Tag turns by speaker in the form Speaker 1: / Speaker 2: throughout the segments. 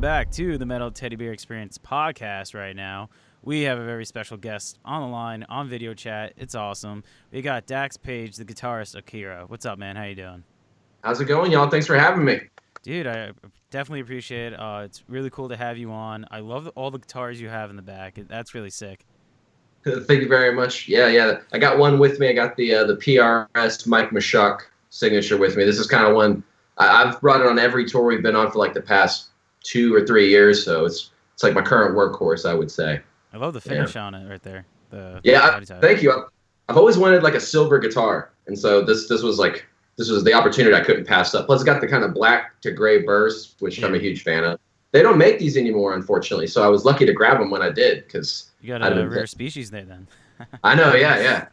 Speaker 1: back to the Metal Teddy Bear Experience podcast right now. We have a very special guest on the line, on video chat. It's awesome. We got Dax Page, the guitarist of Kirra. What's up, man? How you doing?
Speaker 2: How's it going, y'all? Thanks for having me.
Speaker 1: Dude, I definitely appreciate it. It's really cool to have you on. I love all the guitars you have in the back. That's really sick.
Speaker 2: Thank you very much. Yeah. I got one with me. I got the PRS Mike Mashuk signature with me. This is kind of one I've brought it on every tour we've been on for like the past 2 or 3 years. So it's like my current workhorse, I would say.
Speaker 1: I love the finish on it right there.
Speaker 2: Thank you. I've always wanted like a silver guitar, and so this was the opportunity I couldn't pass up. Plus, it got the kind of black to gray burst, which I'm a huge fan of. They don't make these anymore, unfortunately, so I was lucky to grab them when I did. Because
Speaker 1: you got a rare species there, then.
Speaker 2: I know, yeah.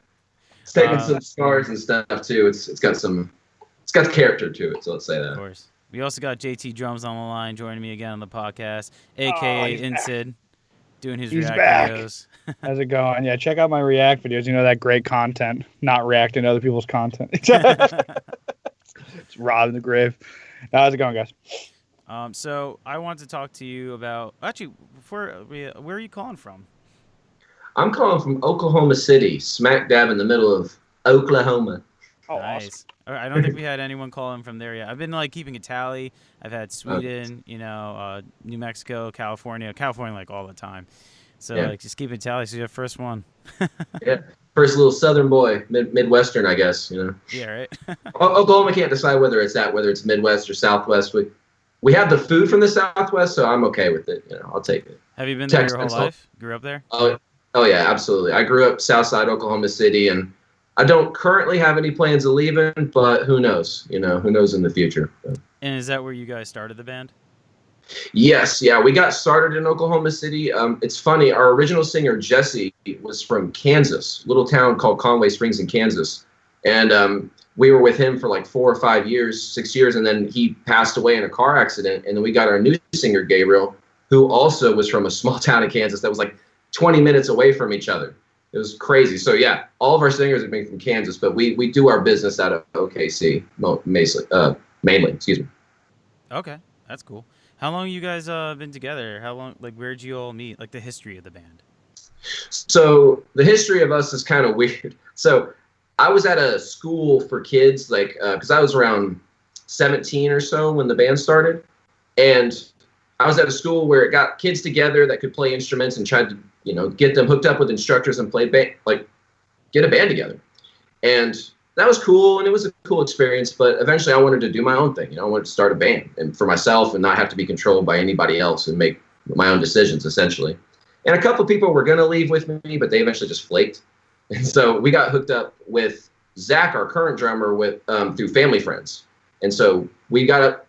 Speaker 2: It's taken some scars and stuff too. It's got character to it, so let's say that.
Speaker 1: Of course. We also got JTDrums on the line, joining me again on the podcast, aka Insid. Doing his React videos.
Speaker 3: How's it going? Yeah, check out my React videos. You know, that great content, not reacting to other people's content. It's robbing the grave. How's it going, guys?
Speaker 1: So I wanted to talk to you about, actually, where are you calling from?
Speaker 2: I'm calling from Oklahoma City, smack dab in the middle of Oklahoma.
Speaker 3: Oh,
Speaker 1: nice.
Speaker 3: Awesome.
Speaker 1: I don't think we had anyone call in from there yet. I've been keeping a tally. I've had Sweden, New Mexico, California like all the time. So just keep a tally. So you're the first one.
Speaker 2: Yeah, first little Southern boy, Midwestern, I guess.
Speaker 1: Yeah, right.
Speaker 2: Oklahoma can't decide whether it's Midwest or Southwest. We have the food from the Southwest, so I'm okay with it. I'll take it.
Speaker 1: Have you been there your whole life? Grew up there?
Speaker 2: Oh yeah, absolutely. I grew up Southside Oklahoma City, and I don't currently have any plans of leaving, but who knows? Who knows in the future.
Speaker 1: And is that where you guys started the band?
Speaker 2: Yes, yeah. We got started in Oklahoma City. It's funny. Our original singer, Jesse, was from Kansas, a little town called Conway Springs in Kansas. And we were with him for like 4 or 5 years, 6 years, and then he passed away in a car accident. And then we got our new singer, Gabriel, who also was from a small town in Kansas that was like 20 minutes away from each other. It was crazy. So, yeah, all of our singers have been from Kansas, but we do our business out of OKC, mainly. Excuse me.
Speaker 1: Okay, that's cool. How long you guys been together? How long? Where'd you all meet? The history of the band.
Speaker 2: So the history of us is kind of weird. So I was at a school for kids, because I was around 17 or so when the band started, and I was at a school where it got kids together that could play instruments and tried to get them hooked up with instructors and play get a band together. And that was cool, and it was a cool experience, but eventually I wanted to do my own thing. I wanted to start a band and for myself and not have to be controlled by anybody else and make my own decisions, essentially. And a couple of people were going to leave with me, but they eventually just flaked. And so we got hooked up with Zach, our current drummer, through family friends. And so we got up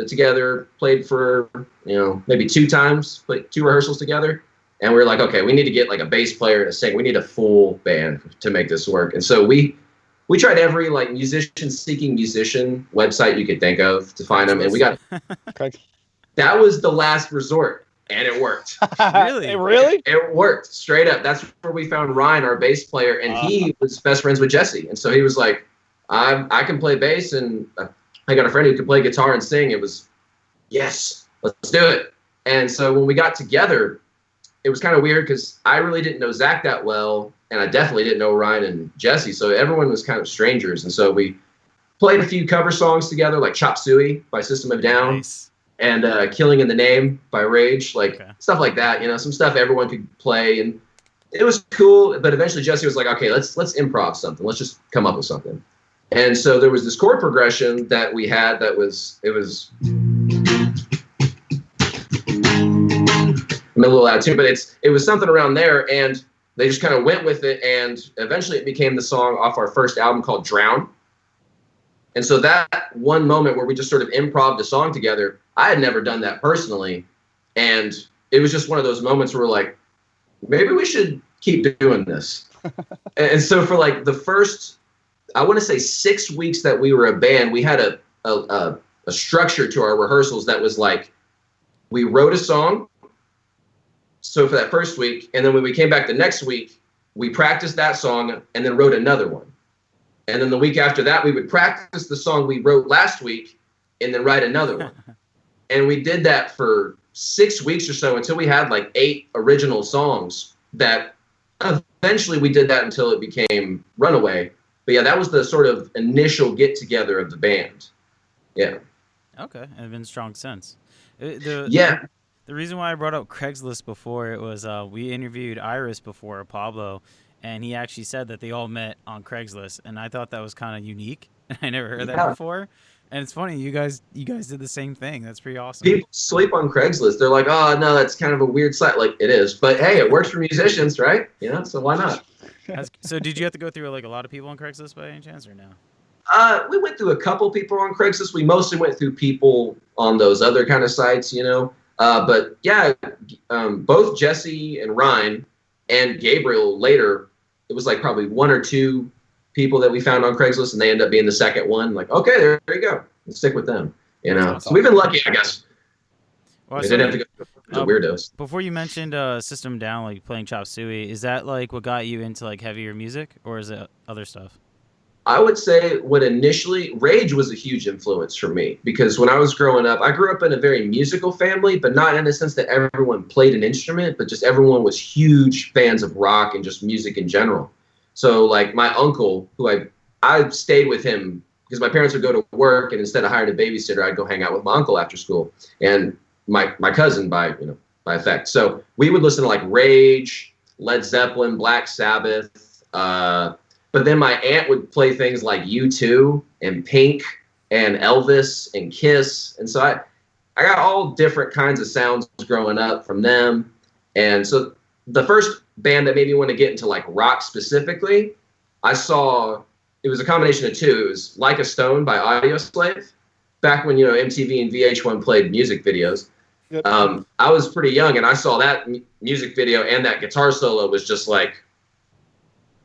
Speaker 2: together, played for, maybe 2 times, played 2 rehearsals together. And we were like, okay, we need to get a bass player and a singer. We need a full band to make this work. And so we tried every musician-seeking musician website you could think of to find them. And we got, that was the last resort. And it worked.
Speaker 1: Really?
Speaker 3: Really?
Speaker 2: It worked straight up. That's where we found Ryan, our bass player. And he was best friends with Jesse. And so he was like, I can play bass. And I got a friend who could play guitar and sing. It was, yes, let's do it. And so when we got together, it was kind of weird because I really didn't know Zach that well, and I definitely didn't know Ryan and Jesse, so everyone was kind of strangers. And so we played a few cover songs together, like Chop Suey by System of a Down,
Speaker 1: nice.
Speaker 2: And Killing in the Name by Rage, stuff like that. Some stuff everyone could play, and it was cool. But eventually Jesse was like, okay, let's improv something. Let's just come up with something. And so there was this chord progression that we had it was. I'm a little out of tune, but it was something around there, and they just kind of went with it, and eventually it became the song off our first album called Drown. And so that one moment where we just sort of improv the song together, I had never done that personally, and it was just one of those moments where we're like, maybe we should keep doing this. And so for the first, I want to say 6 weeks that we were a band, we had a structure to our rehearsals that was we wrote a song. So for that first week, and then when we came back the next week, we practiced that song and then wrote another one. And then the week after that, we would practice the song we wrote last week and then write another one. And we did that for 6 weeks or so until we had like 8 original songs that eventually we did that until it became Runaway. But yeah, that was the sort of initial get together of the band. Yeah.
Speaker 1: Okay, and it's been strong since.
Speaker 2: Yeah.
Speaker 1: The reason why I brought up Craigslist before, it was we interviewed Iris before, Pablo, and he actually said that they all met on Craigslist, and I thought that was kind of unique. I never heard that before. And it's funny, you guys did the same thing. That's pretty awesome.
Speaker 2: People sleep on Craigslist. They're like, oh, no, that's kind of a weird site. Like, it is. But, hey, it works for musicians, right? You know, so why not?
Speaker 1: So did you have to go through like a lot of people on Craigslist by any chance or no?
Speaker 2: We went through a couple people on Craigslist. We mostly went through people on those other kind of sites, you know. But, yeah, both Jesse and Ryan and Gabriel later, it was like probably 1 or 2 people that we found on Craigslist, and they end up being the second one. Like, okay, there you go. Let's stick with them. You know, awesome. So we've been lucky, I guess.
Speaker 1: Well,
Speaker 2: we didn't have to go to weirdos.
Speaker 1: Before you mentioned System Down, like playing Chop Suey, is that like what got you into like heavier music, or is it other stuff?
Speaker 2: I would say Rage was a huge influence for me, because when I was growing up, I grew up in a very musical family, but not in the sense that everyone played an instrument, but just everyone was huge fans of rock and just music in general. So like my uncle, who I stayed with him because my parents would go to work, and instead of hiring a babysitter, I'd go hang out with my uncle after school, and my cousin by effect. So we would listen to like Rage, Led Zeppelin, Black Sabbath, but then my aunt would play things like U2 and Pink and Elvis and Kiss, and so I got all different kinds of sounds growing up from them. And so the first band that made me want to get into like rock specifically, I saw, it was a combination of 2. It was Like a Stone by Audioslave, back when, MTV and VH1 played music videos. Yep. I was pretty young, and I saw that music video, and that guitar solo was just like,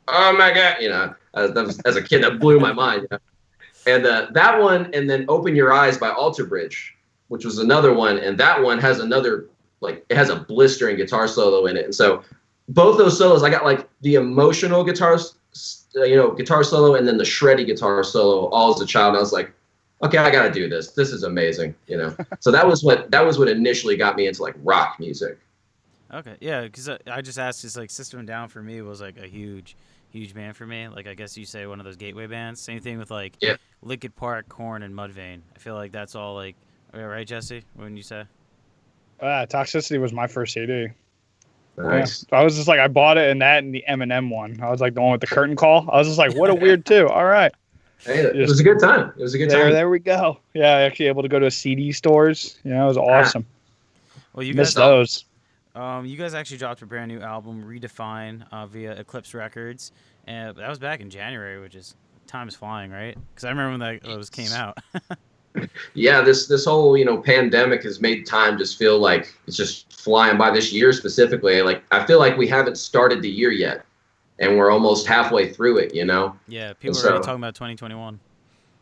Speaker 2: oh my God, as a kid, that blew my mind. And that one, and then Open Your Eyes by Alter Bridge, which was another one, and that one has another, like, it has a blistering guitar solo in it. And so both those solos, I got like the emotional guitar solo, and then the shreddy guitar solo all as a child. And I was like, okay, I got to do this. This is amazing, So that was what initially got me into like rock music.
Speaker 1: Okay, yeah, because I just asked, just like System Down for me was like a huge band for me. Like I guess you say one of those gateway bands. Same thing with like Linkin Park, Korn, and Mudvayne. I feel like that's all like, right, Jesse? What would you say?
Speaker 3: Toxicity was my first CD.
Speaker 2: Nice.
Speaker 3: Yeah. So I was just like, I bought it, and the Eminem one. I was like the one with the curtain call. I was just like, what a weird two. All right.
Speaker 2: Hey, it was a good time. It was a good time.
Speaker 3: There we go. Yeah, actually able to go to CD stores. It was awesome.
Speaker 1: Well, you
Speaker 3: missed those.
Speaker 1: You guys actually dropped a brand new album, Redefine, via Eclipse Records, and that was back in January, which is time's flying, right? Because I remember when those came out.
Speaker 2: Yeah, this whole pandemic has made time just feel like it's just flying by. This year specifically, like I feel like we haven't started the year yet, and we're almost halfway through it.
Speaker 1: Yeah, people are already talking about 2021.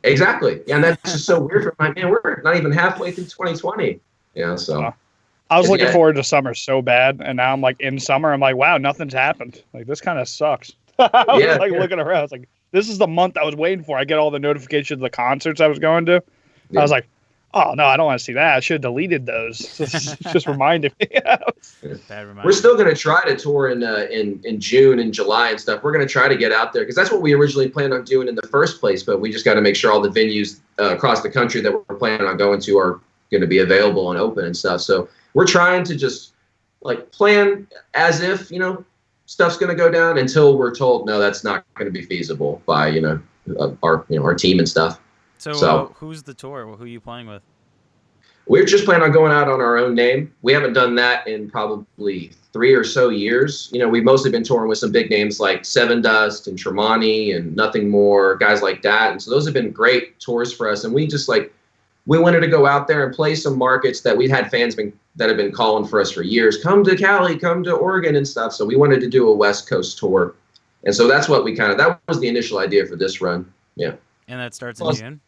Speaker 2: Exactly. Yeah, and that's just so weird for my man. We're not even halfway through 2020. So.
Speaker 3: I was looking forward to summer so bad, and now I'm like in summer. I'm like, wow, nothing's happened. Like this kind of sucks. I was looking around. I was like, this is the month I was waiting for. I get all the notifications of the concerts I was going to. Yeah. I was like, oh no, I don't want to see that. I should have deleted those. Just reminded me.
Speaker 1: Bad reminder.
Speaker 2: We're still going to try to tour in June and July and stuff. We're going to try to get out there because that's what we originally planned on doing in the first place. But we just got to make sure all the venues across the country that we're planning on going to are going to be available and open and stuff. So we're trying to just like plan as if stuff's going to go down until we're told no, that's not going to be feasible by our team and stuff.
Speaker 1: So who's the tour? Who are you playing with?
Speaker 2: We're just planning on going out on our own name. We haven't done that in probably 3 or so years. We've mostly been touring with some big names like Seven Dust and Tremonti and Nothing More, guys like that. And so those have been great tours for us. And we just we wanted to go out there and play some markets that we've had fans that have been calling for us for years. Come to Cali, come to Oregon and stuff. So we wanted to do a West Coast tour. And so that's what that was the initial idea for this run. Yeah.
Speaker 1: And that starts in June?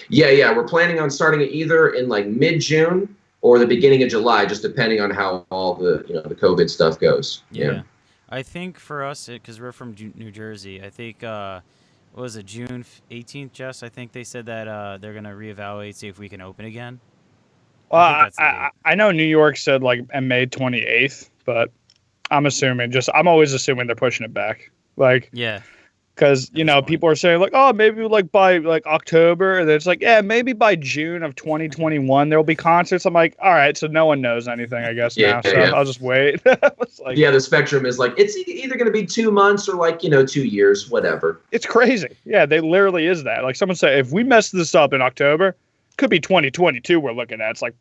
Speaker 2: Yeah. We're planning on starting it either in like mid-June or the beginning of July, just depending on how all the the COVID stuff goes. Yeah.
Speaker 1: I think for us, because we're from New Jersey, I think what was it, June 18th, Jess? I think they said that they're gonna reevaluate, see if we can open again.
Speaker 3: Well, I know New York said like May 28th, but I'm always assuming they're pushing it back. Like,
Speaker 1: yeah.
Speaker 3: Because, people are saying, like, oh, maybe, like, by, like, October. And it's like, yeah, maybe by June of 2021 there'll be concerts. I'm like, all right, so no one knows anything, I guess, now. So I'll just wait.
Speaker 2: Like, yeah, the spectrum is, like, it's either going to be 2 months or, like, 2 years, whatever.
Speaker 3: It's crazy. Yeah, they literally is that. Like, someone said, if we mess this up in October, could be 2022 we're looking at. It's like...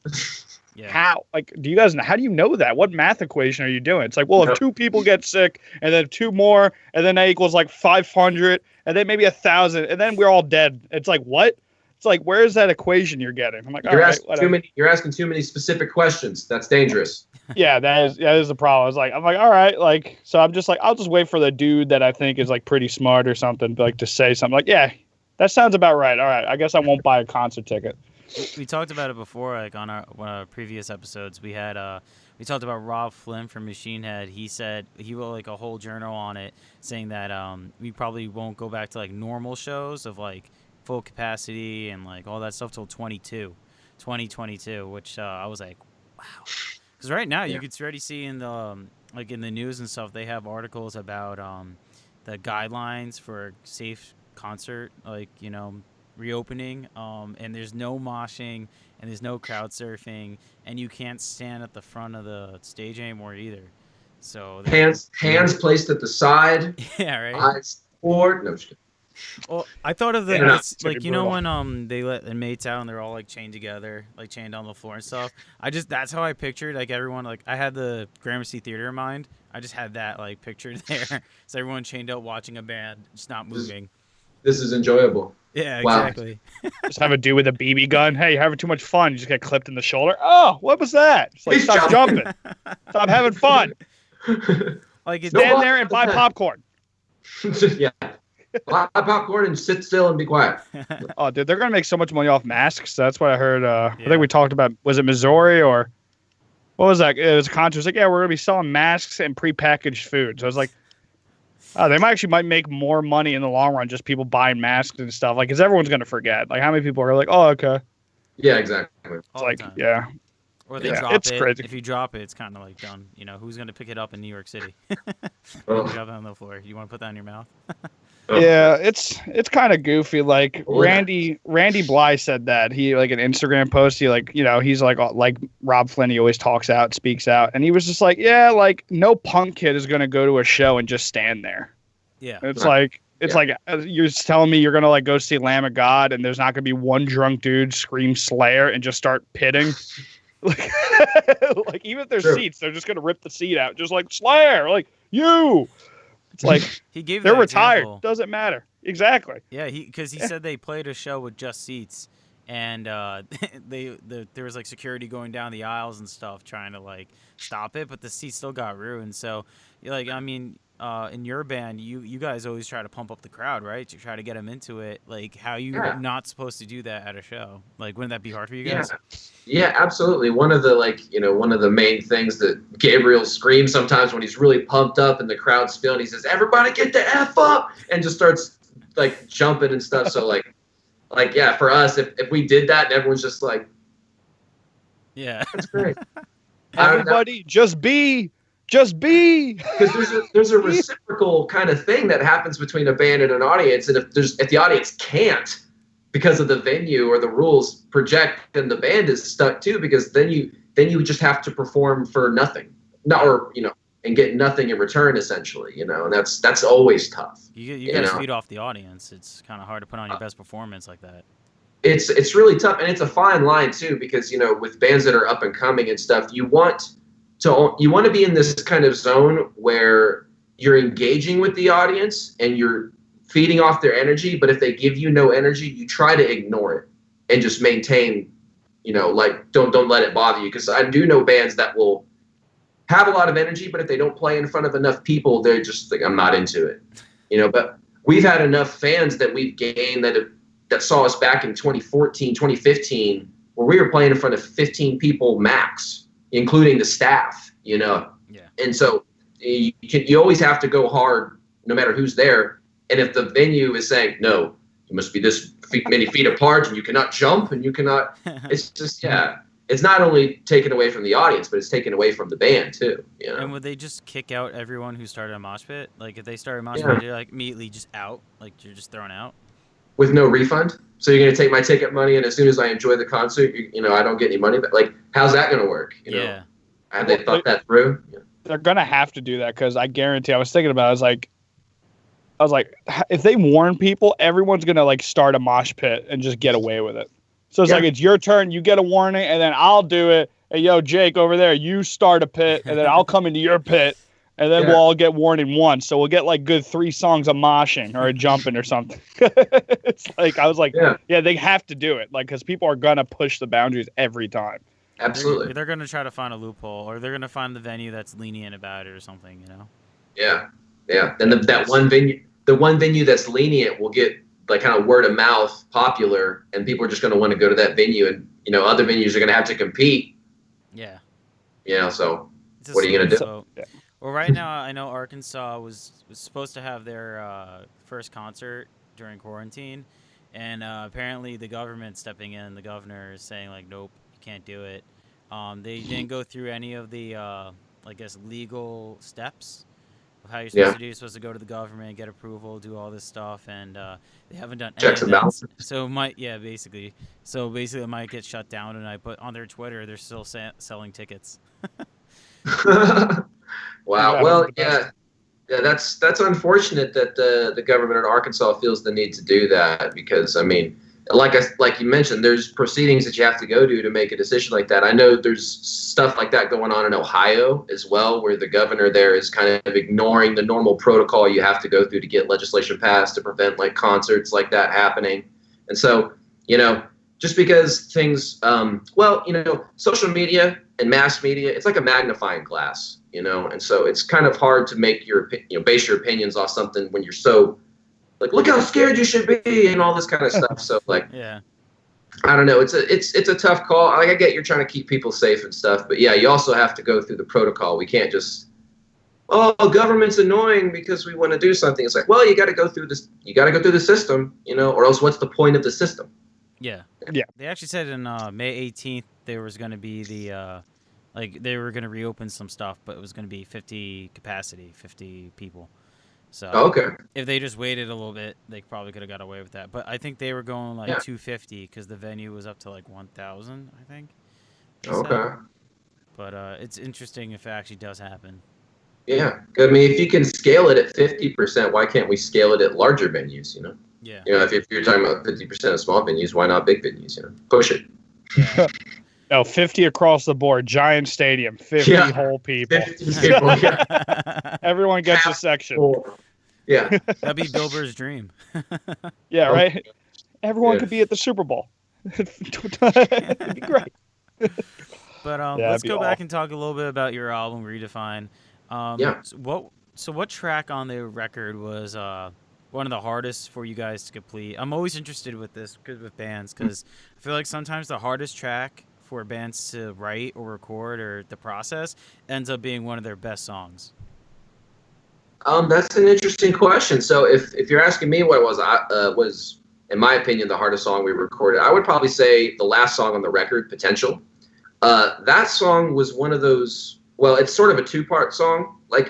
Speaker 3: Yeah. How? Like, how do you know that? What math equation are you doing? It's like, well, if 2 people get sick and then 2 more, and then that equals like 500, and then maybe 1,000, and then we're all dead. It's like, what? It's like, where's that equation you're getting? I'm like,
Speaker 2: you're asking too many specific questions. That's dangerous.
Speaker 3: Yeah, that is the problem. I'm like, all right, like, so I'm just like, I'll just wait for the dude that I think is like pretty smart or something, like to say something. Like, yeah, that sounds about right. All right, I guess I won't buy a concert ticket.
Speaker 1: We talked about it before, like on one of our previous episodes. We talked about Rob Flynn from Machine Head. He said he wrote like a whole journal on it, saying that we probably won't go back to like normal shows of like full capacity and like all that stuff till 2022. Which I was like, wow, because right now you could already see in the like in the news and stuff, they have articles about the guidelines for safe concert, like reopening, and there's no moshing and there's no crowd surfing and you can't stand at the front of the stage anymore either. So
Speaker 2: hands placed at the side.
Speaker 1: Yeah, right.
Speaker 2: Eyes forward. No, just kidding.
Speaker 1: Well, I thought of it's like when they let inmates out and they're all like chained together, like chained on the floor and stuff. That's how I pictured like everyone. Like I had the Gramercy Theater in mind. I just had that like pictured there. So everyone chained up watching a band, just not moving.
Speaker 2: This is enjoyable.
Speaker 1: Yeah, exactly.
Speaker 3: Wow. Just have a dude with a BB gun. Hey, you're having too much fun. You just get clipped in the shoulder. Oh, what was that? It's like, stop jumping. Stop having fun.
Speaker 1: Like
Speaker 3: stand there and buy popcorn.
Speaker 2: Yeah. Buy popcorn and sit still and be quiet.
Speaker 3: Oh, dude, they're going to make so much money off masks. That's what I heard. I think we talked about, was it Missouri or what was that? It was a concert. It was like, yeah, we're going to be selling masks and prepackaged food. So I was like, oh, they might make more money in the long run, just people buying masks and stuff. Like, because everyone's going to forget. Like, how many people are like, oh, okay.
Speaker 2: Yeah, exactly.
Speaker 3: It's like, yeah.
Speaker 1: Or they drop it. Crazy. If you drop it, it's kind of like done. Who's going to pick it up in New York City? Drop it on the floor. You want to put that in your mouth?
Speaker 3: Yeah, it's kind of goofy. Like Randy Bly said that he like an Instagram post. He like he's like Rob Flynn. He always speaks out, and he was just like, yeah, like no punk kid is gonna go to a show and just stand there.
Speaker 1: Yeah,
Speaker 3: it's like you're telling me you're gonna like go see Lamb of God, and there's not gonna be one drunk dude scream Slayer and just start pitting. Like even if there's seats, they're just gonna rip the seat out, just like Slayer, like you. It's like
Speaker 1: he gave
Speaker 3: they're retired. Example. Doesn't matter. Exactly.
Speaker 1: Yeah, because he said they played a show with just seats, and there was like security going down the aisles and stuff trying to like stop it, but the seats still got ruined. So, like, I mean, in your band, you guys always try to pump up the crowd, right? You try to get them into it. Like, how you not supposed to do that at a show? Like, wouldn't that be hard for you guys?
Speaker 2: Yeah, absolutely. One of the main things that Gabriel screams sometimes when he's really pumped up and the crowd's feeling, he says, "Everybody get the F up!" and just starts like jumping and stuff. So like yeah, for us, if we did that and everyone's just like,
Speaker 1: yeah,
Speaker 2: that's great.
Speaker 3: Everybody just be.
Speaker 2: Because there's a reciprocal kind of thing that happens between a band and an audience, and if the audience can't, because of the venue or the rules, project, then the band is stuck too, because then you just have to perform for nothing, and get nothing in return essentially, and that's always tough.
Speaker 1: You guys feed off the audience. It's kind of hard to put on your best performance like that.
Speaker 2: It's really tough, and it's a fine line too, because with bands that are up and coming and stuff, you want to be in this kind of zone where you're engaging with the audience and you're feeding off their energy, but if they give you no energy, you try to ignore it and just maintain, like don't let it bother you. Because I do know bands that will have a lot of energy, but if they don't play in front of enough people, they're just like, I'm not into it. But we've had enough fans that we've gained that saw us back in 2014, 2015, where we were playing in front of 15 people max, including the staff,
Speaker 1: Yeah.
Speaker 2: And so you always have to go hard no matter who's there. And if the venue is saying, no, you must be this many feet apart and you cannot jump and you cannot, it's just, it's not only taken away from the audience, but it's taken away from the band too. You know?
Speaker 1: And would they just kick out everyone who started a mosh pit? Like if they started a mosh pit, you're like immediately just out, like you're just thrown out
Speaker 2: with no refund. So you're gonna take my ticket money, and as soon as I enjoy the concert, you know, I don't get any money. But like, how's that gonna work? You know, have they thought that through? Yeah.
Speaker 3: They're gonna have to do that because I guarantee. I was thinking about it, I was like, if they warn people, everyone's gonna like start a mosh pit and just get away with it. So it's like, it's your turn, you get a warning, and then I'll do it. Hey, yo, Jake, over there, you start a pit, and then I'll come into your pit, and then we'll all get warning once. So we'll get like good 3 songs of moshing or a jumping or something. It's like, I was like, yeah, they have to do it, like, because people are gonna push the boundaries every time.
Speaker 2: Absolutely.
Speaker 1: They're gonna try to find a loophole, or they're gonna find the venue that's lenient about it or something, you know?
Speaker 2: Yeah, yeah. And that one venue, the one venue that's lenient will get like kind of word of mouth popular, and people are just going to want to go to that venue, and you know other venues are going to have to compete.
Speaker 1: Yeah.
Speaker 2: You know, so what are you going to do?
Speaker 1: So, well, right now I know Arkansas was supposed to have their first concert during quarantine, and apparently the government stepping in, the governor is saying like, nope, you can't do it. They didn't go through any of the I guess legal steps of how you're supposed to do. You're supposed to go to the government, get approval, do all this stuff, and they haven't done any
Speaker 2: checks
Speaker 1: of
Speaker 2: and
Speaker 1: that.
Speaker 2: balances.
Speaker 1: So basically it might get shut down tonight. But on their Twitter, they're still selling tickets.
Speaker 2: Wow. Well, yeah, that's unfortunate that the government in Arkansas feels the need to do that, because I mean, like you mentioned, there's proceedings that you have to go to make a decision like that. I know there's stuff like that going on in Ohio as well, where the governor there is kind of ignoring the normal protocol you have to go through to get legislation passed to prevent like concerts like that happening. And so, you know, just because things, well, you know, social media and mass media, it's like a magnifying glass, you know, and so it's kind of hard to make base your opinions off something when you're so like, look how scared you should be and all this kind of stuff. So like, I don't know. It's a tough call. Like, I get you're trying to keep people safe and stuff, but yeah, you also have to go through the protocol. We can't just, government's annoying because we want to do something. It's like, well, you got to go through this. You got to go through the system, you know, or else what's the point of the system?
Speaker 1: Yeah. They actually said in May 18th there was going to be the they were going to reopen some stuff, but it was going to be 50 capacity, 50 people. So if they just waited a little bit, they probably could have got away with that. But I think they were going like 250 because the venue was up to like 1,000, I think. But it's interesting if it actually does happen.
Speaker 2: Yeah. I mean, if you can scale it at 50%, why can't we scale it at larger venues, you know?
Speaker 1: Yeah.
Speaker 2: You know, if you're talking about 50% of small venues, why not big venues, you know? Push it.
Speaker 3: Yeah. No, 50 across the board, giant stadium, 50 whole people. 50 people, Everyone gets a section.
Speaker 2: Yeah.
Speaker 1: That'd be Bill Burr's dream.
Speaker 3: Yeah, right? Everyone could be at the Super Bowl. It'd be great.
Speaker 1: But let's go back and talk a little bit about your album, Redefine. So what track on the record was one of the hardest for you guys to complete? I'm always interested with this with bands, because I feel like sometimes the hardest track for bands to write or record, or the process, ends up being one of their best songs.
Speaker 2: That's an interesting question. So if you're asking me what was, in my opinion, the hardest song we recorded, I would probably say the last song on the record, Potential. That song was one of those, well, it's sort of a 2-part song. Like,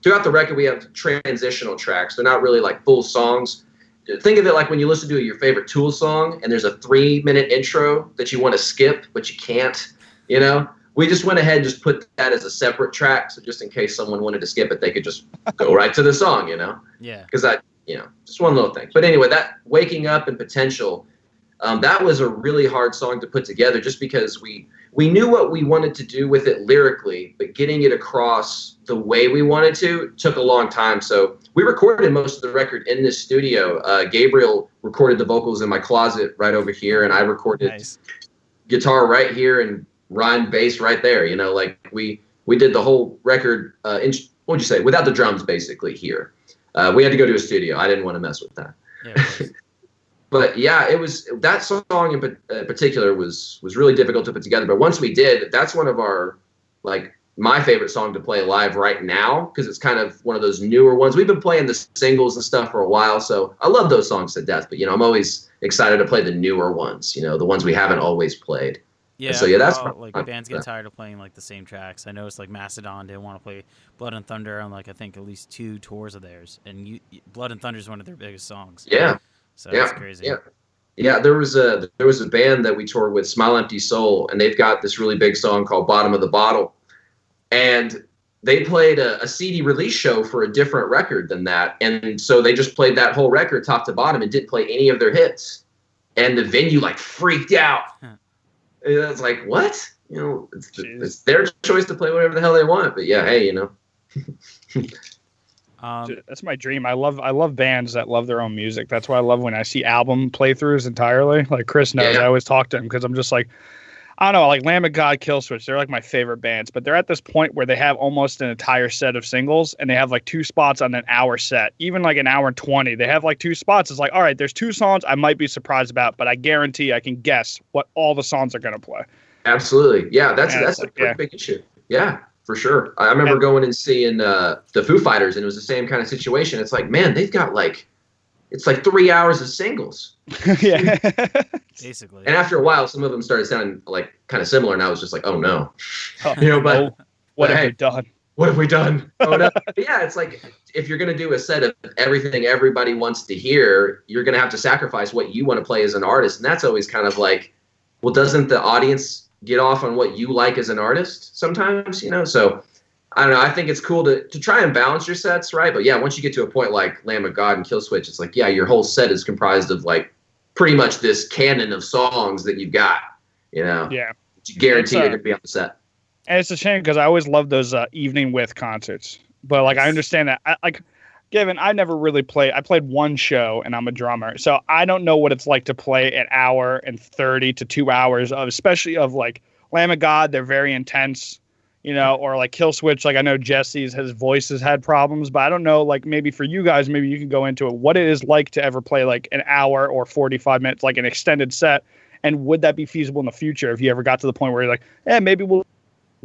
Speaker 2: throughout the record, we have transitional tracks. They're not really like full songs. Think of it like when you listen to your favorite Tool song and there's a 3-minute intro that you want to skip, but you can't, you know? We just went ahead and just put that as a separate track. So just in case someone wanted to skip it, they could just go right to the song, you know?
Speaker 1: Yeah.
Speaker 2: Because just one little thing. But anyway, that Waking Up and Potential, that was a really hard song to put together, just because we knew what we wanted to do with it lyrically, but getting it across the way we wanted to took a long time. So we recorded most of the record in this studio. Gabriel recorded the vocals in my closet right over here, and I recorded guitar right here and Ryan bass right there. You know, like we did the whole record, what'd you say, without the drums basically here. We had to go to a studio. I didn't want to mess with that.
Speaker 1: Yeah,
Speaker 2: but yeah, it was, that song in particular was really difficult to put together. But once we did, that's one of our, like, my favorite song to play live right now, because it's kind of one of those newer ones. We've been playing the singles and stuff for a while, so I love those songs to death. But, you know, I'm always excited to play the newer ones, you know, the ones we haven't always played.
Speaker 1: Yeah,
Speaker 2: And so yeah, that's
Speaker 1: like bands get tired of playing like the same tracks. I noticed like Mastodon didn't want to play Blood and Thunder on like I think at least 2 tours of theirs, and Blood and Thunder is one of their biggest songs.
Speaker 2: Yeah,
Speaker 1: so
Speaker 2: yeah,
Speaker 1: it's crazy.
Speaker 2: Yeah. There was a band that we toured with, Smile Empty Soul, and they've got this really big song called Bottom of the Bottle, and they played a CD release show for a different record than that, and so they just played that whole record top to bottom and didn't play any of their hits, and the venue like freaked out. It's like, what? You know, it's their choice to play whatever the hell they want. But yeah, hey, you know.
Speaker 3: That's my dream. I love bands that love their own music. That's why I love when I see album playthroughs entirely. Like Chris knows, I always talk to him because I'm just like, I don't know, like Lamb of God, Killswitch, they're like my favorite bands, but they're at this point where they have almost an entire set of singles and they have like 2 spots on an hour set, even like an hour and 20. They have like 2 spots. It's like, all right, there's 2 songs I might be surprised about, but I guarantee I can guess what all the songs are going to play.
Speaker 2: Absolutely. Yeah, that's like, a pretty big issue. Yeah, for sure. I remember going and seeing the Foo Fighters, and it was the same kind of situation. It's like, man, they've got like, it's like 3 hours of singles.
Speaker 3: Yeah.
Speaker 1: Basically.
Speaker 2: And after a while, some of them started sounding like kind of similar, and I was just like, oh no. You know, but
Speaker 3: what have we done?
Speaker 2: What have we done? Oh no. But yeah, it's like if you're gonna do a set of everything everybody wants to hear, you're gonna have to sacrifice what you want to play as an artist. And that's always kind of like, well, doesn't the audience get off on what you like as an artist sometimes, you know? So I don't know. I think it's cool to try and balance your sets, right? But yeah, once you get to a point like Lamb of God and Killswitch, it's like, yeah, your whole set is comprised of like pretty much this canon of songs that you've got, you know?
Speaker 3: Yeah.
Speaker 2: You guarantee you're going to be on the set.
Speaker 3: And it's a shame because I always love those evening with concerts. But like, I understand that. Given I never really played, I played one show and I'm a drummer. So I don't know what it's like to play an hour and 30 to 2 hours of, especially of like Lamb of God. They're very intense, you know, or like Killswitch. Like I know his voice has had problems, but I don't know, like maybe for you guys, maybe you can go into it, what it is like to ever play like an hour or 45 minutes, like an extended set. And would that be feasible in the future if you ever got to the point where you're like, maybe we'll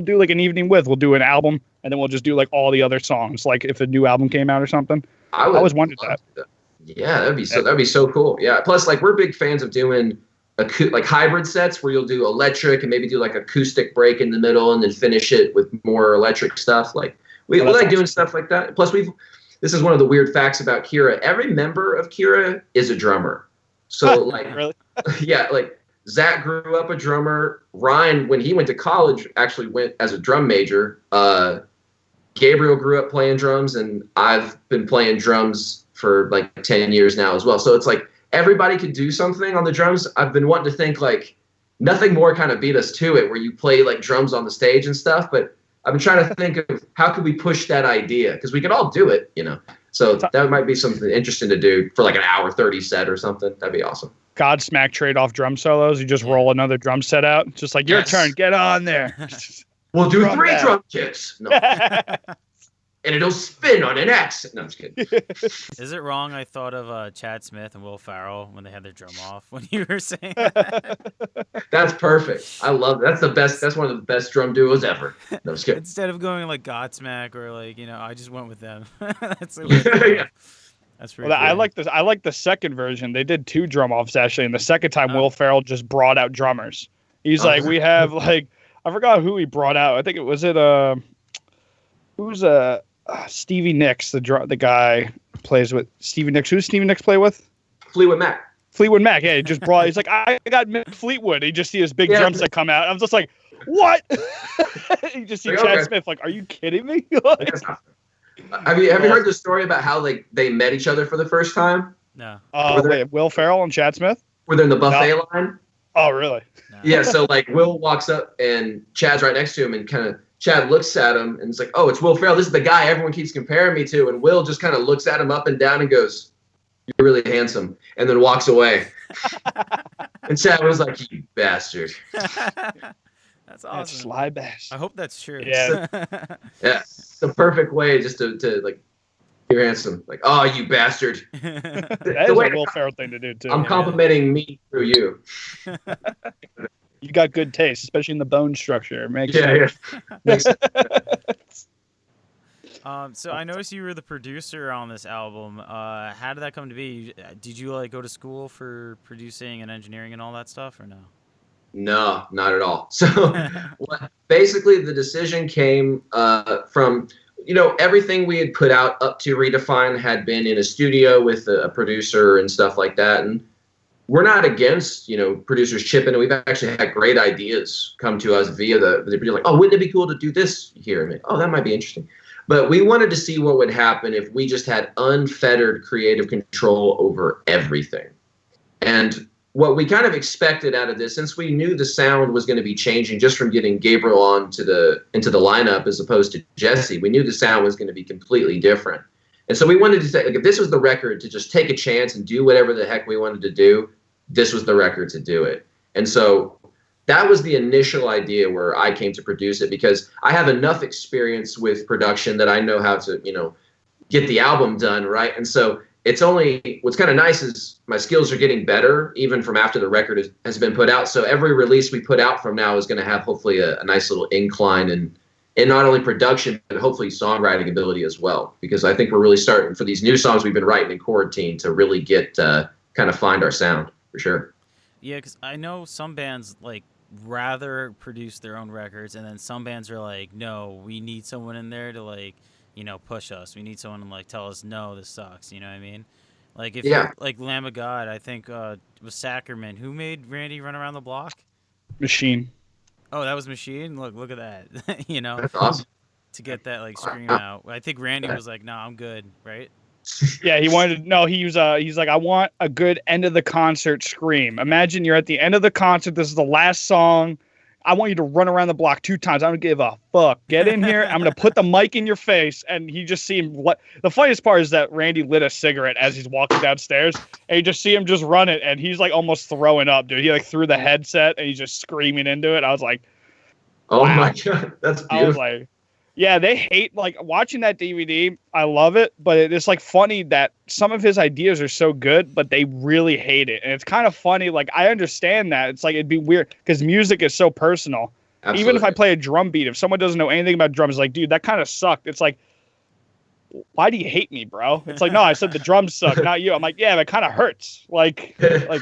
Speaker 3: do like an evening we'll do an album and then we'll just do like all the other songs, like if a new album came out or something. I always wondered that.
Speaker 2: Yeah, that'd be so cool. Yeah. Plus, like we're big fans of doing like hybrid sets where you'll do electric and maybe do like acoustic break in the middle and then finish it with more electric stuff. Like we like doing stuff like that. Plus, this is one of the weird facts about Kirra. Every member of Kirra is a drummer. So like,
Speaker 3: really?
Speaker 2: Yeah, like. Zach grew up a drummer. Ryan, when he went to college, actually went as a drum major. Gabriel grew up playing drums, and I've been playing drums for like 10 years now as well. So it's like everybody could do something on the drums. I've been wanting to think like nothing more kind of beat us to it where you play like drums on the stage and stuff. But I've been trying to think of how could we push that idea because we could all do it, you know. So that might be something interesting to do for like an hour 30 set or something. That'd be awesome.
Speaker 3: Godsmack trade-off drum solos. You just roll another drum set out. Just like, your turn. Get on there.
Speaker 2: We'll do 3 drum kicks. No. And it'll spin on an X. No, I'm just kidding.
Speaker 1: Is it wrong I thought of Chad Smith and Will Ferrell when they had their drum off when you were saying that?
Speaker 2: That's perfect. I love it. That's the best. That's one of the best drum duos ever. No, I'm just kidding.
Speaker 1: Instead of going like Godsmack or like, you know, I just went with them. That's That's pretty cool.
Speaker 3: I like the second version. They did 2 drum offs actually, and the second time Will Ferrell just brought out drummers. He's like, we have like, I forgot who he brought out. I think it was Stevie Nicks, the guy plays with Stevie Nicks. Who does Stevie Nicks play with?
Speaker 2: Fleetwood Mac.
Speaker 3: Fleetwood Mac. Yeah, he just brought. He's like, I got Mick Fleetwood. You just see his big drums that come out. I'm just like, what? You just see Chad Smith. Like, are you kidding me?
Speaker 2: Have you heard the story about how they met each other for the first time?
Speaker 1: No.
Speaker 3: Wait, Will Ferrell and Chad Smith?
Speaker 2: Were they in the buffet line?
Speaker 3: Oh, really?
Speaker 1: No.
Speaker 2: Yeah. So like Will walks up and Chad's right next to him, and kind of Chad looks at him and it's like, oh, it's Will Ferrell. This is the guy everyone keeps comparing me to. And Will just kind of looks at him up and down and goes, "You're really handsome," and then walks away. And Chad was like, "You bastard."
Speaker 1: That's awesome.
Speaker 3: That's sly bass.
Speaker 1: I hope that's true.
Speaker 3: Yeah.
Speaker 2: Yeah. The perfect way just to like, "You're handsome." Like, "Oh, you bastard."
Speaker 3: That is a Will Ferrell thing to do too.
Speaker 2: I'm complimenting me through you.
Speaker 3: You got good taste, especially in the bone structure. It makes
Speaker 2: sense.
Speaker 1: So I noticed you were the producer on this album. How did that come to be? Did you like go to school for producing and engineering and all that stuff, or no?
Speaker 2: No, not at all. So basically the decision came from, everything we had put out up to Redefine had been in a studio with a producer and stuff like that. And we're not against, producers chipping. And we've actually had great ideas come to us via the producer, like, oh, wouldn't it be cool to do this here? And oh, that might be interesting. But we wanted to see what would happen if we just had unfettered creative control over everything. And what we kind of expected out of this, since we knew the sound was going to be changing just from getting Gabriel into the lineup as opposed to Jesse, we knew the sound was going to be completely different. And so we wanted to say, like, if this was the record to just take a chance and do whatever the heck we wanted to do, this was the record to do it. And so that was the initial idea where I came to produce it, because I have enough experience with production that I know how to, get the album done, right? And so what's kind of nice is my skills are getting better even from after the record has been put out. So every release we put out from now is going to have hopefully a nice little incline in not only production, but hopefully songwriting ability as well. Because I think we're really starting for these new songs we've been writing in quarantine to really get kind of find our sound for sure.
Speaker 1: Yeah, because I know some bands like rather produce their own records, and then some bands are like, no, we need someone in there to like, push us. We need someone to like tell us, no, this sucks. You know what I mean? Like if you're like Lamb of God, I think was Sackerman. Who made Randy Run Around the Block?
Speaker 3: Machine.
Speaker 1: Oh, that was Machine. Look at that.
Speaker 2: That's awesome.
Speaker 1: To get that like scream out. I think Randy was like, no, I'm good, right?
Speaker 3: Yeah, he wanted. No, he's like, I want a good end of the concert scream. Imagine you're at the end of the concert. This is the last song. I want you to run around the block 2 times. I don't give a fuck. Get in here. I'm going to put the mic in your face. And you just see him. The funniest part is that Randy lit a cigarette as he's walking downstairs. And you just see him just run it. And he's like almost throwing up, dude. He like threw the headset and he's just screaming into it. I was like,
Speaker 2: oh
Speaker 3: wow.
Speaker 2: My God. That's beautiful.
Speaker 3: I was like, yeah, they hate, like, watching that DVD. I love it, but it's like funny that some of his ideas are so good, but they really hate it. And it's kind of funny. Like, I understand that. It's like, it'd be weird because music is so personal. Absolutely. Even if I play a drum beat, if someone doesn't know anything about drums, like, dude, that kind of sucked. It's like, why do you hate me, bro? It's like, no, I said the drums suck, not you. I'm like, yeah, that kind of hurts. Like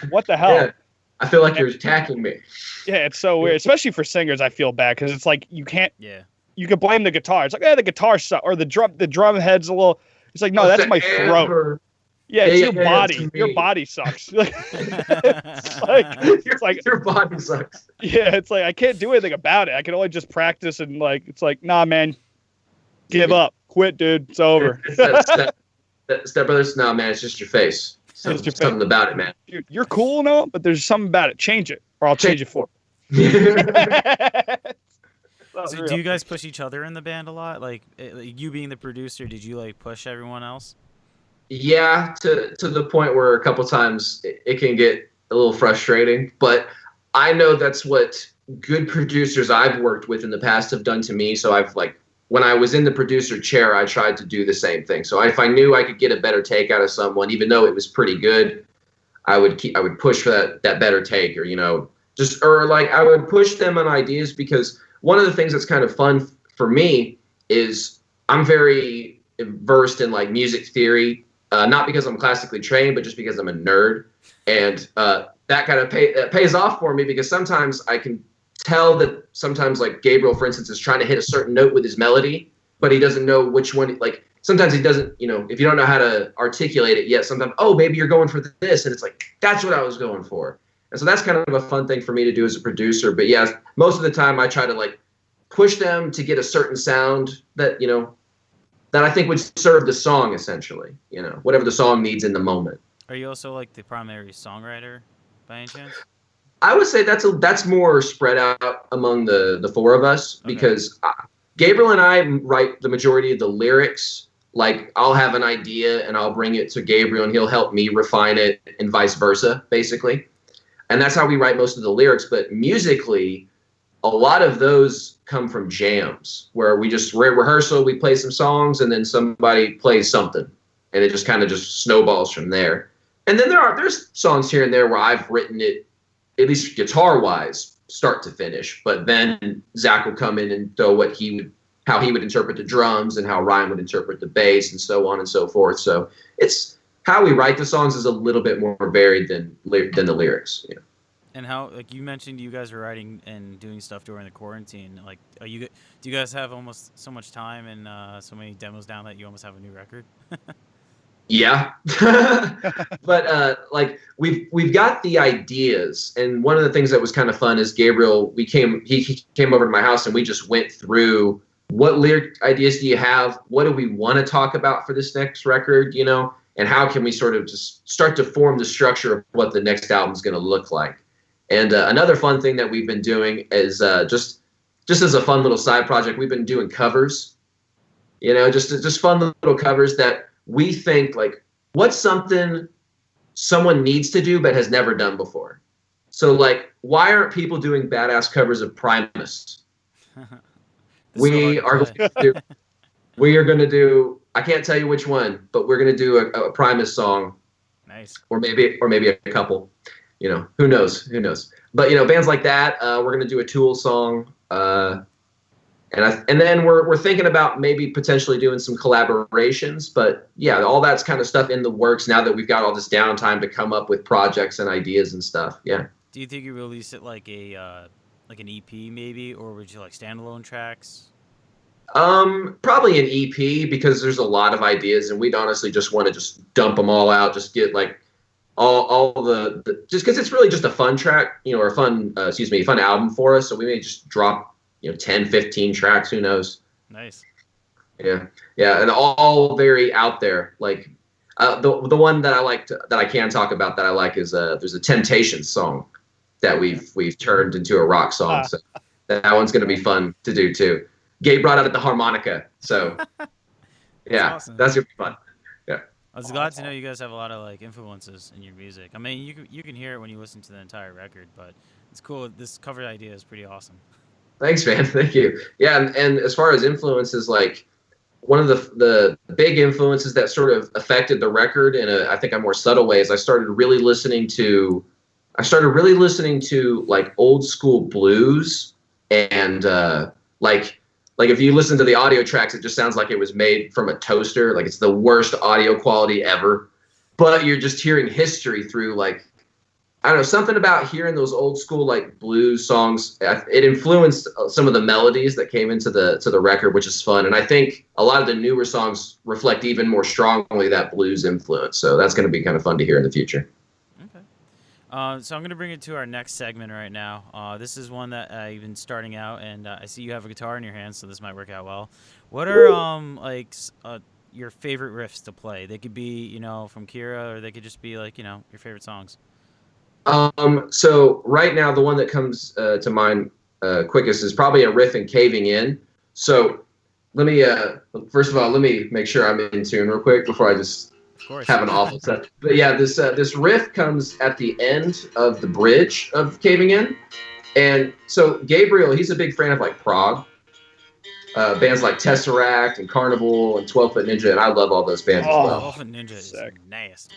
Speaker 3: what the hell?
Speaker 2: Yeah, I feel like you're attacking me.
Speaker 3: Yeah, it's so weird, especially for singers. I feel bad because it's like you can't.
Speaker 1: Yeah.
Speaker 3: You can blame the guitar. It's like, the guitar sucks, or the drum head's a little. It's like, no, that's my throat. Yeah, it's your body. Your body sucks. It's like
Speaker 2: your body sucks.
Speaker 3: Yeah, it's like I can't do anything about it. I can only just practice and like it's like, nah, man, give up, quit, dude. It's over.
Speaker 2: Step Brothers, no, man, it's just your face. Something about it, man.
Speaker 3: Dude, you're cool, no, but there's something about it. Change it, or I'll change it for you.
Speaker 1: So do you guys push each other in the band a lot? Like you being the producer, did you like push everyone else?
Speaker 2: Yeah, to the point where a couple times it can get a little frustrating. But I know that's what good producers I've worked with in the past have done to me. So I've when I was in the producer chair, I tried to do the same thing. So if I knew I could get a better take out of someone, even though it was pretty good, I would push for that better take, or I would push them on ideas, because one of the things that's kind of fun for me is I'm very versed in like music theory, not because I'm classically trained, but just because I'm a nerd. And that kind of pays off for me, because sometimes I can tell that sometimes, like Gabriel, for instance, is trying to hit a certain note with his melody, but he doesn't know which one. Like sometimes he doesn't, if you don't know how to articulate it yet, sometimes, oh, maybe you're going for this. And it's like, that's what I was going for. And so that's kind of a fun thing for me to do as a producer. But yeah, most of the time I try to like push them to get a certain sound that, that I think would serve the song, essentially, whatever the song needs in the moment.
Speaker 1: Are you also like the primary songwriter by any chance?
Speaker 2: I would say that's more spread out among the four of us, okay. Because Gabriel and I write the majority of the lyrics. Like I'll have an idea and I'll bring it to Gabriel and he'll help me refine it, and vice versa, basically. And that's how we write most of the lyrics. But musically, a lot of those come from jams where we just rehearsal, we play some songs, and then somebody plays something, and it just kind of just snowballs from there. And then there's songs here and there where I've written it, at least guitar-wise, start to finish. But then Zach will come in and throw how he would interpret the drums, and how Ryan would interpret the bass, and so on and so forth. So it's how we write the songs is a little bit more varied than the lyrics.
Speaker 1: And how, like you mentioned, you guys were writing and doing stuff during the quarantine. Like, do you guys have almost so much time and so many demos down that you almost have a new record?
Speaker 2: Yeah, but like we've got the ideas, and one of the things that was kind of fun is Gabriel. He came over to my house and we just went through what lyric ideas do you have, what do we want to talk about for this next record, you know, and how can we sort of just start to form the structure of what the next album is going to look like. And another fun thing that we've been doing is just as a fun little side project, we've been doing covers, you know, just fun little covers that we think, like, what's something someone needs to do but has never done before? So, like, why aren't people doing badass covers of Primus? We are going to do, I can't tell you which one, but we're going to do a Primus song.
Speaker 1: Nice. Or
Speaker 2: maybe a couple. You know, who knows? But, you know, bands like that, we're going to do a Tool song. And then we're thinking about maybe potentially doing some collaborations, but yeah, all that's kind of stuff in the works now that we've got all this downtime to come up with projects and ideas and stuff. Yeah.
Speaker 1: Do you think you release it like an EP maybe, or would you like standalone tracks?
Speaker 2: Probably an EP, because there's a lot of ideas and we'd honestly just want to just dump them all out, just get like all the just because it's really just a fun track, you know, or fun album for us. So we may just drop, you know, 10, 15 tracks, who knows?
Speaker 1: Nice.
Speaker 2: Yeah, and all very out there. Like the one that I like that I can talk about that I like is there's a Temptations song that we've turned into a rock song. So that one's gonna be fun to do too. Gabe brought out the harmonica, so yeah,
Speaker 1: awesome.
Speaker 2: That's gonna be fun. Yeah.
Speaker 1: I was glad to know you guys have a lot of like influences in your music. I mean, you can hear it when you listen to the entire record, but it's cool. This cover idea is pretty awesome.
Speaker 2: Thanks, man. Thank you. Yeah, and as far as influences, like one of the big influences that sort of affected the record in I think a more subtle way is I started really listening to like old school blues, and like if you listen to the audio tracks, it just sounds like it was made from a toaster. Like it's the worst audio quality ever, but you're just hearing history through, like, I don't know, something about hearing those old school like blues songs. It influenced some of the melodies that came into the record, which is fun. And I think a lot of the newer songs reflect even more strongly that blues influence. So that's going to be kind of fun to hear in the future.
Speaker 1: Okay. So I'm going to bring it to our next segment right now. This is one that I've been starting out, and I see you have a guitar in your hands, so this might work out well. What are your favorite riffs to play? They could be, you know, from Kirra, or they could just be like, you know, your favorite songs.
Speaker 2: So right now, the one that comes to mind quickest is probably a riff in Caving In. So let me, first of all, let me make sure I'm in tune real quick before I just have an awful set. But yeah, this riff comes at the end of the bridge of Caving In. And so Gabriel, he's a big fan of like prog. Bands like Tesseract and Carnival and 12 Foot Ninja, and I love all those bands as well.
Speaker 1: 12 Foot Ninja is nasty.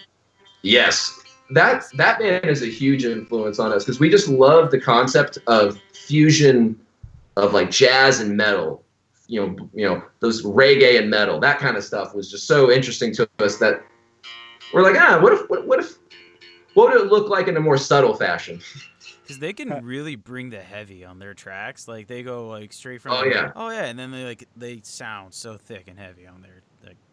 Speaker 2: Yes. That band is a huge influence on us because we just love the concept of fusion of like jazz and metal, you know, those reggae and metal, that kind of stuff was just so interesting to us that we're like, what would it look like in a more subtle fashion?
Speaker 1: Because they can really bring the heavy on their tracks. Like they go like straight from and then they sound so thick and heavy on their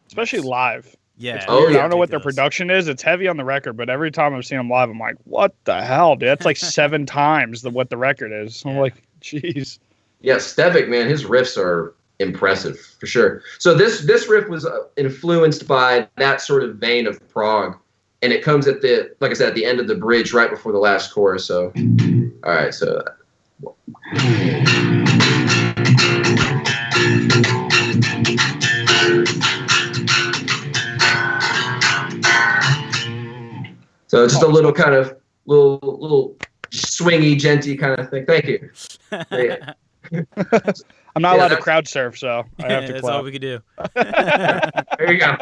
Speaker 3: especially live.
Speaker 1: Yeah.
Speaker 3: I don't know what their production is. It's heavy on the record, but every time I've seen them live, I'm like, what the hell, dude? That's like 7 times what the record is. I'm like, jeez.
Speaker 2: Yeah, Stevic, man, his riffs are impressive for sure. So this riff was influenced by that sort of vein of prog, and it comes at like I said, at the end of the bridge, right before the last chorus. So, all right, so. So just a little kind of little swingy, genty kind of thing. Thank you. Yeah.
Speaker 3: I'm not allowed to crowd surf, so I have to clap.
Speaker 1: That's all we could do.
Speaker 2: There you go.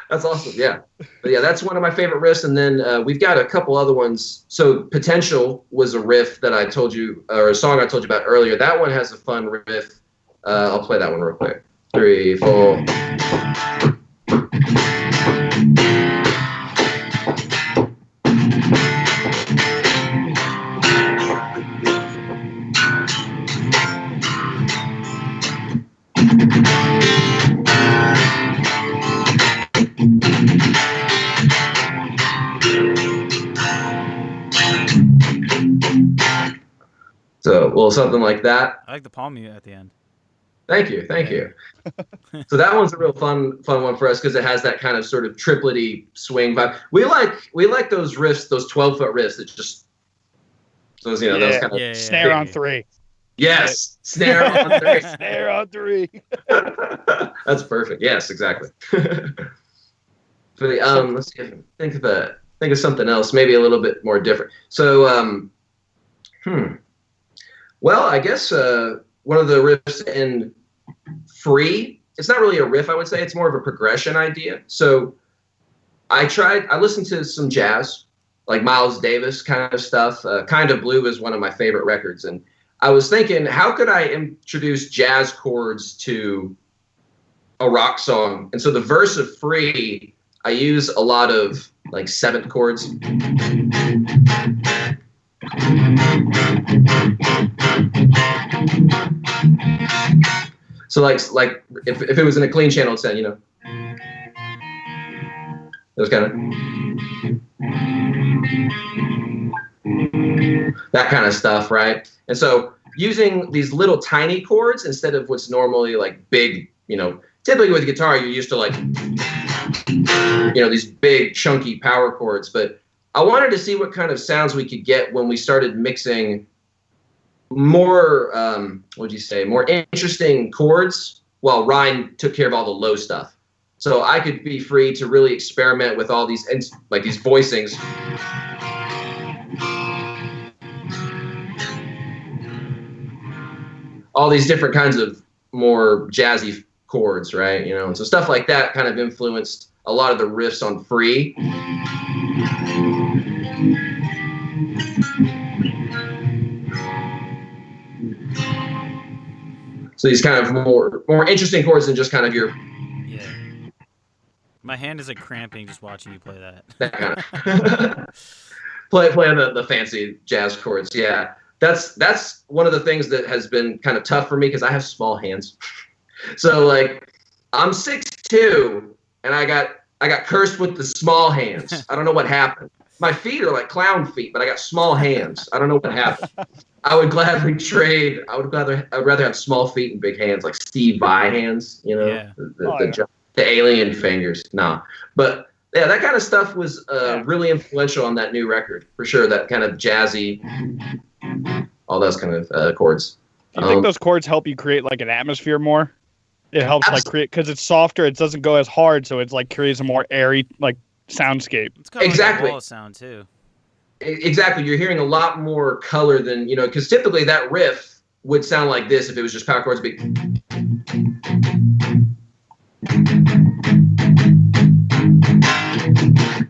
Speaker 2: That's awesome. Yeah. But yeah, that's one of my favorite riffs. And then we've got a couple other ones. So Potential was a riff that I told you, or a song I told you about earlier. That one has a fun riff. I'll play that one real quick. 3, 4. So, well, something like that.
Speaker 1: I like the palm mute at the end.
Speaker 2: Thank you. So that one's a real fun one for us because it has that kind of sort of triplety swing vibe. We like those riffs, those 12-foot riffs that just those those kind of
Speaker 3: snare on 3.
Speaker 2: Yes, snare on 3.
Speaker 3: Snare on 3.
Speaker 2: That's perfect. Yes, exactly. Let's see, think of something else, maybe a little bit more different. So, well, I guess one of the riffs in Free, it's not really a riff, I would say. It's more of a progression idea. So I listened to some jazz, like Miles Davis kind of stuff. Kind of Blue is one of my favorite records. And I was thinking, how could I introduce jazz chords to a rock song? And so the verse of Free, I use a lot of like 7th chords. So like if it was in a clean channel 10, those kind of that kind of stuff, right? And so using these little tiny chords instead of what's normally like big, typically with guitar you're used to like these big chunky power chords, but I wanted to see what kind of sounds we could get when we started mixing more, more interesting chords while Ryan took care of all the low stuff. So I could be free to really experiment with all these, like these voicings. All these different kinds of more jazzy chords, right? And so stuff like that kind of influenced a lot of the riffs on Free. So these kind of more interesting chords than just kind of your.
Speaker 1: Yeah. My hand is like cramping just watching you play that.
Speaker 2: That kind of play the fancy jazz chords. Yeah, that's one of the things that has been kind of tough for me because I have small hands. So like I'm 6'2", and I got cursed with the small hands. I don't know what happened. My feet are like clown feet, but I got small hands. I don't know what happened. I would gladly trade. I would rather have small feet and big hands, like Steve Vai hands. The alien fingers. Nah, but yeah, that kind of stuff was really influential on that new record for sure. That kind of jazzy, all those kind of chords.
Speaker 3: Do you think those chords help you create like an atmosphere more? It helps like create because it's softer. It doesn't go as hard, so it's like creates a more airy like soundscape.
Speaker 1: It's kind of
Speaker 2: exactly
Speaker 1: like a wall sound too.
Speaker 2: Exactly. You're hearing a lot more color than, because typically that riff would sound like this if it was just power chords.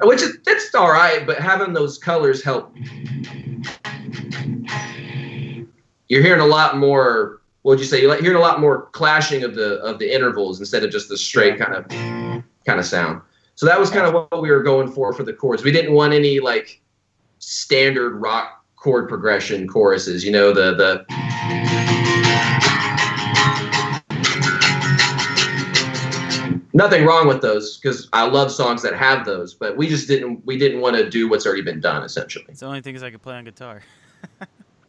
Speaker 2: Which it's all right, but having those colors help. You're hearing a lot more, what would you say? You're hearing a lot more clashing of the intervals instead of just the straight kind of sound. So that was kind of what we were going for the chords. We didn't want any like standard rock chord progression choruses, the nothing wrong with those because I love songs that have those, but we didn't want to do what's already been done essentially.
Speaker 1: It's the only things I could play on guitar.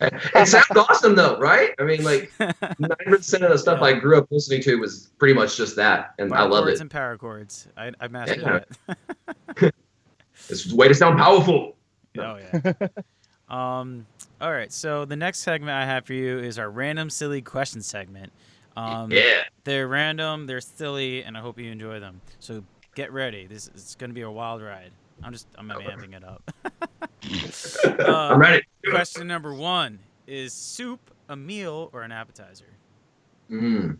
Speaker 2: It sounds awesome though, right? I mean, like 9% of the stuff I grew up listening to was pretty much just that, and I love it.
Speaker 1: And power chords, I mastered that.
Speaker 2: It's a way to sound powerful.
Speaker 1: Oh yeah. All right. So the next segment I have for you is our random silly question segment. They're random, they're silly, and I hope you enjoy them. So get ready. It's going to be a wild ride. I'm amping it up.
Speaker 2: I'm ready.
Speaker 1: Question number 1: is soup a meal or an appetizer?
Speaker 2: I'm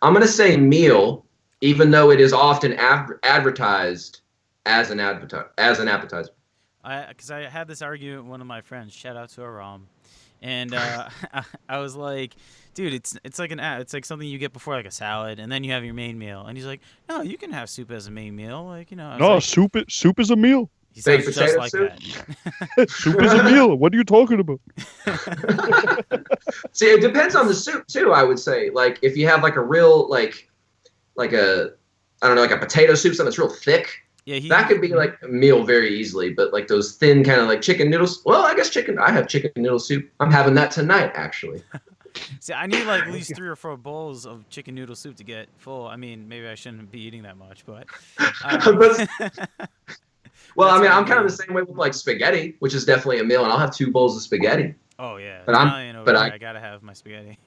Speaker 2: going to say meal, even though it is often advertised as an appetizer.
Speaker 1: Because I had this argument with one of my friends. Shout out to Aram, and I was like, "Dude, it's like something you get before like a salad, and then you have your main meal." And he's like, "No, you can have soup as a main meal, like
Speaker 3: No, like, soup is a meal.
Speaker 1: He sounds just like
Speaker 2: soup?
Speaker 1: that.
Speaker 3: Soup is a meal. What are you talking about?
Speaker 2: See, it depends on the soup too. I would say, like, if you have like a real like a I don't know, like a potato soup, something that's real thick.
Speaker 1: Yeah,
Speaker 2: that could be like a meal very easily, but like those thin kind of like chicken noodles. Well, I guess I have chicken noodle soup. I'm having that tonight, actually.
Speaker 1: See, I need like at least 3 or 4 bowls of chicken noodle soup to get full. I mean, maybe I shouldn't be eating that much, but.
Speaker 2: Well, I mean, I'm kind of the same way with like spaghetti, which is definitely a meal, and I'll have 2 bowls of spaghetti.
Speaker 1: Oh yeah,
Speaker 2: but
Speaker 1: I gotta have my spaghetti.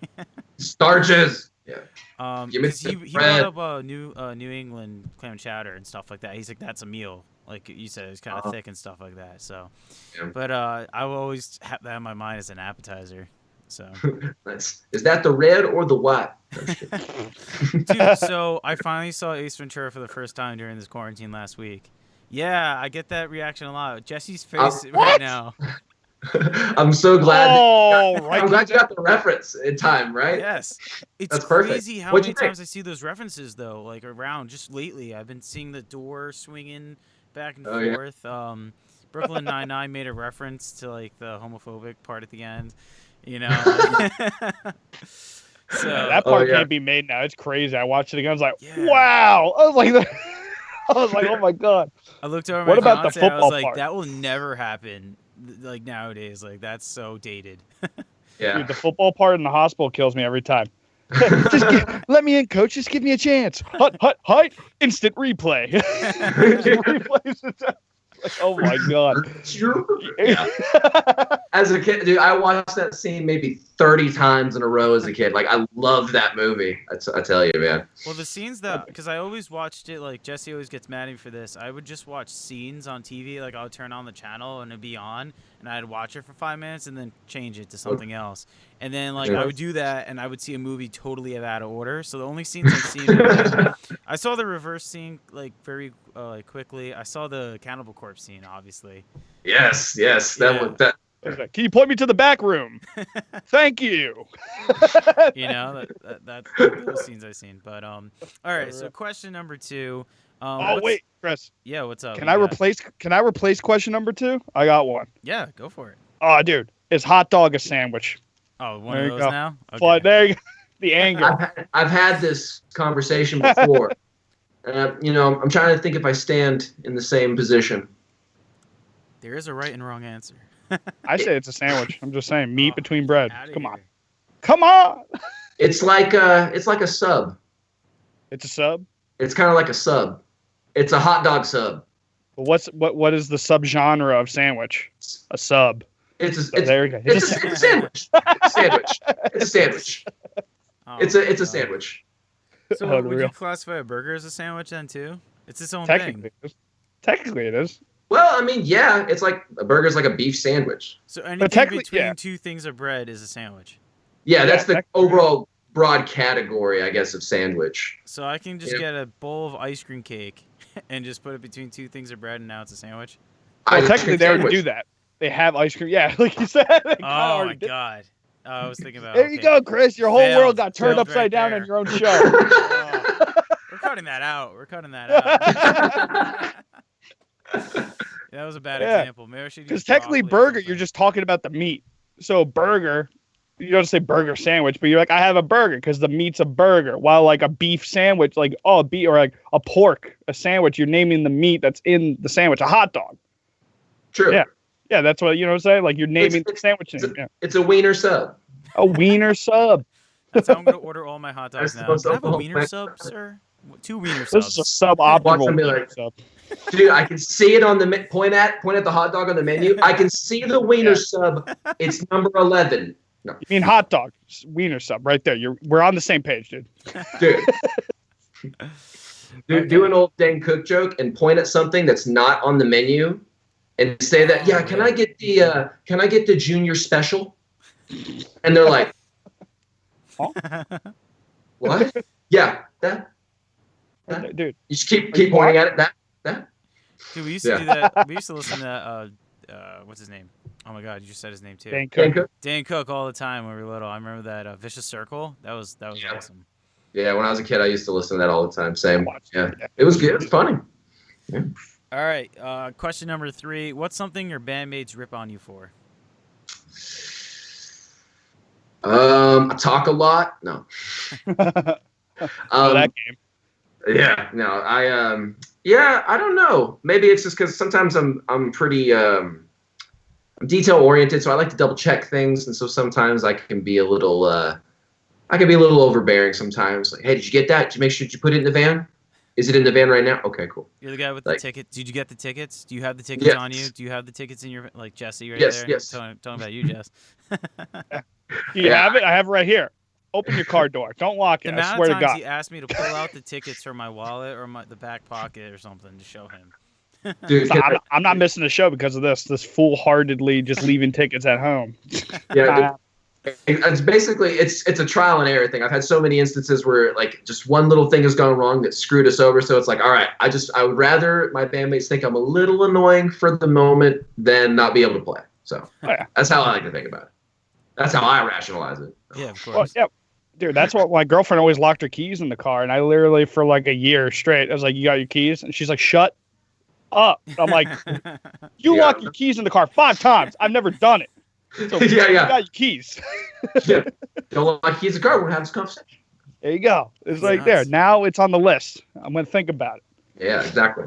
Speaker 2: Starches. Yeah.
Speaker 1: Because he brought up New England clam chowder and stuff like that. He's like, that's a meal. Like you said, it's kind of thick and stuff like that. So, but I will always have that in my mind as an appetizer. So.
Speaker 2: Is that the red or the white?
Speaker 1: Dude, so I finally saw Ace Ventura for the first time during this quarantine last week. Yeah, I get that reaction a lot. Jesse's face right now.
Speaker 2: I'm so glad.
Speaker 3: Right.
Speaker 2: I'm glad you got the reference in time, right?
Speaker 1: Yes.
Speaker 2: That's
Speaker 1: crazy
Speaker 2: perfect.
Speaker 1: How many times I see those references, though, like around just lately. I've been seeing the door swinging back and forth. Yeah. Brooklyn Nine-Nine made a reference to, like, the homophobic part at the end, you know? So
Speaker 3: that part can't be made now. It's crazy. I watched it again. I was like, wow. I was like, oh, my God.
Speaker 1: I looked over
Speaker 3: what
Speaker 1: my
Speaker 3: about
Speaker 1: fiance,
Speaker 3: the football
Speaker 1: I was like,
Speaker 3: part?
Speaker 1: that will never happen. Like nowadays, like that's so dated.
Speaker 2: Yeah.
Speaker 3: Dude, the football part in the hospital kills me every time. Let me in, coach. Just give me a chance. Hut. Instant replay. Like, oh my God.
Speaker 2: Yeah. As a kid, dude, I watched that scene maybe 30 times in a row as a kid. Like, I loved that movie. I tell you, man.
Speaker 1: Well, the scenes that, because I always watched it, like, Jesse always gets mad at me for this. I would just watch scenes on TV. Like, I would turn on the channel and it'd be on, and I'd watch it for 5 minutes and then change it to something else. And then, like, I would do that, and I would see a movie totally out of order. So the only scenes I've seen, I saw the reverse scene, like, very quickly. I saw the Cannibal Corpse scene, obviously.
Speaker 2: Yes. That.
Speaker 3: Can you point me to the back room? Thank you.
Speaker 1: You know, that those scenes I've seen. But all right. So question number 2.
Speaker 3: Wait, Chris.
Speaker 1: Yeah, what's up?
Speaker 3: Can I replace question number 2? I got one.
Speaker 1: Yeah, go for it.
Speaker 3: Oh, dude, is hot dog a sandwich?
Speaker 1: Oh, one of those now. Okay.
Speaker 3: But there you go. The anger.
Speaker 2: I've had this conversation before. You know, I'm trying to think if I stand in the same position.
Speaker 1: There is a right and wrong answer.
Speaker 3: I say it's a sandwich. I'm just saying, meat between bread. Come on. It's
Speaker 2: like a sub.
Speaker 3: It's a sub.
Speaker 2: It's kind of like a sub. It's a hot dog sub.
Speaker 3: What is the subgenre of sandwich? A sub.
Speaker 2: It's a sandwich. It's a sandwich. It's a sandwich.
Speaker 1: So would you classify a burger as a sandwich then too? It's its own thing.
Speaker 3: Technically, it is.
Speaker 2: Well, I mean, yeah, it's like a burger's like a beef sandwich.
Speaker 1: So anything between 2 things of bread is a sandwich.
Speaker 2: Yeah, that's the overall broad category, I guess, of sandwich.
Speaker 1: So I can just get a bowl of ice cream cake and just put it between 2 things of bread, and now it's a sandwich.
Speaker 3: Well, technically, they already do that. They have ice cream. Yeah, like you said.
Speaker 1: Oh my God. I was thinking about.
Speaker 3: There you go, Chris. Your whole world got turned upside down on your own show.
Speaker 1: We're cutting that out. That was a bad example. Maybe I should.
Speaker 3: Because technically, burger, you're just talking about the meat. So burger, you don't say burger sandwich, but you're like, I have a burger because the meat's a burger. While like a beef sandwich, like a beef or like a pork, a sandwich, you're naming the meat that's in the sandwich. A hot dog.
Speaker 2: True.
Speaker 3: Yeah, that's what I'm saying. Like you're naming the sandwich name.
Speaker 2: It's a wiener sub.
Speaker 3: A wiener sub.
Speaker 1: That's how I'm gonna order all my hot dogs now. Can I have a wiener sub, sir? 2 wiener subs.
Speaker 3: This is a suboptimal wiener sub.
Speaker 2: Dude, I can see it on the point at the hot dog on the menu. I can see the wiener sub. It's number 11. No.
Speaker 3: You mean hot dog, wiener sub, right there. We're on the same page, dude.
Speaker 2: Dude, do an old Dane Cook joke and point at something that's not on the menu, and say that. Yeah, can I get the junior special? And they're like, what? Yeah, that.
Speaker 3: Dude,
Speaker 2: you just keep pointing at it. That.
Speaker 1: Dude, we used to do that. We used to listen to what's his name? Oh my God, you just said his name too.
Speaker 3: Dane
Speaker 1: Cook all the time when we were little. I remember that Vicious Circle. That was awesome.
Speaker 2: Yeah, when I was a kid, I used to listen to that all the time. Same. Yeah, it was good. It was funny. Yeah.
Speaker 1: All right. Question number 3. What's something your bandmates rip on you for?
Speaker 2: I talk a lot. No.
Speaker 3: That game.
Speaker 2: Yeah. No. Yeah, I don't know. Maybe it's just because sometimes I'm pretty detail oriented, so I like to double check things, and so sometimes I can be a little overbearing sometimes. Like, hey, did you get that? Did you make sure you put it in the van? Is it in the van right now? Okay, cool.
Speaker 1: You're the guy with the ticket. Did you get the tickets? Do you have the tickets
Speaker 2: yes.
Speaker 1: on you? Do you have the tickets in your, like Jesse right
Speaker 2: yes,
Speaker 1: there?
Speaker 2: Yes,
Speaker 1: Tell me about you, Jess.
Speaker 3: Do you have it? I have it right here. Open your car door. Don't lock it. I swear to God.
Speaker 1: He asked me to pull out the tickets from my wallet or the back pocket or something to show him.
Speaker 3: Dude, so I'm not missing a show because of this foolhardily just leaving tickets at home.
Speaker 2: Yeah. It's basically it's a trial and error thing. I've had so many instances where like just one little thing has gone wrong that screwed us over. So it's like, all right, I would rather my bandmates think I'm a little annoying for the moment than not be able to play. So that's how I like to think about it. That's how I rationalize it.
Speaker 1: Yeah, of course.
Speaker 3: Well, yeah. Dude, that's what my girlfriend always locked her keys in the car, and I literally for like a year straight, I was like, "You got your keys?" And she's like, "Shut up!" I'm like, "You lock your keys in the car 5 times. I've never done it." So you got your keys.
Speaker 2: Yeah. Don't lock keys in the car. We're gonna have this conversation.
Speaker 3: There you go. It's like there. Now it's on the list. I'm gonna think about it.
Speaker 2: Yeah, exactly.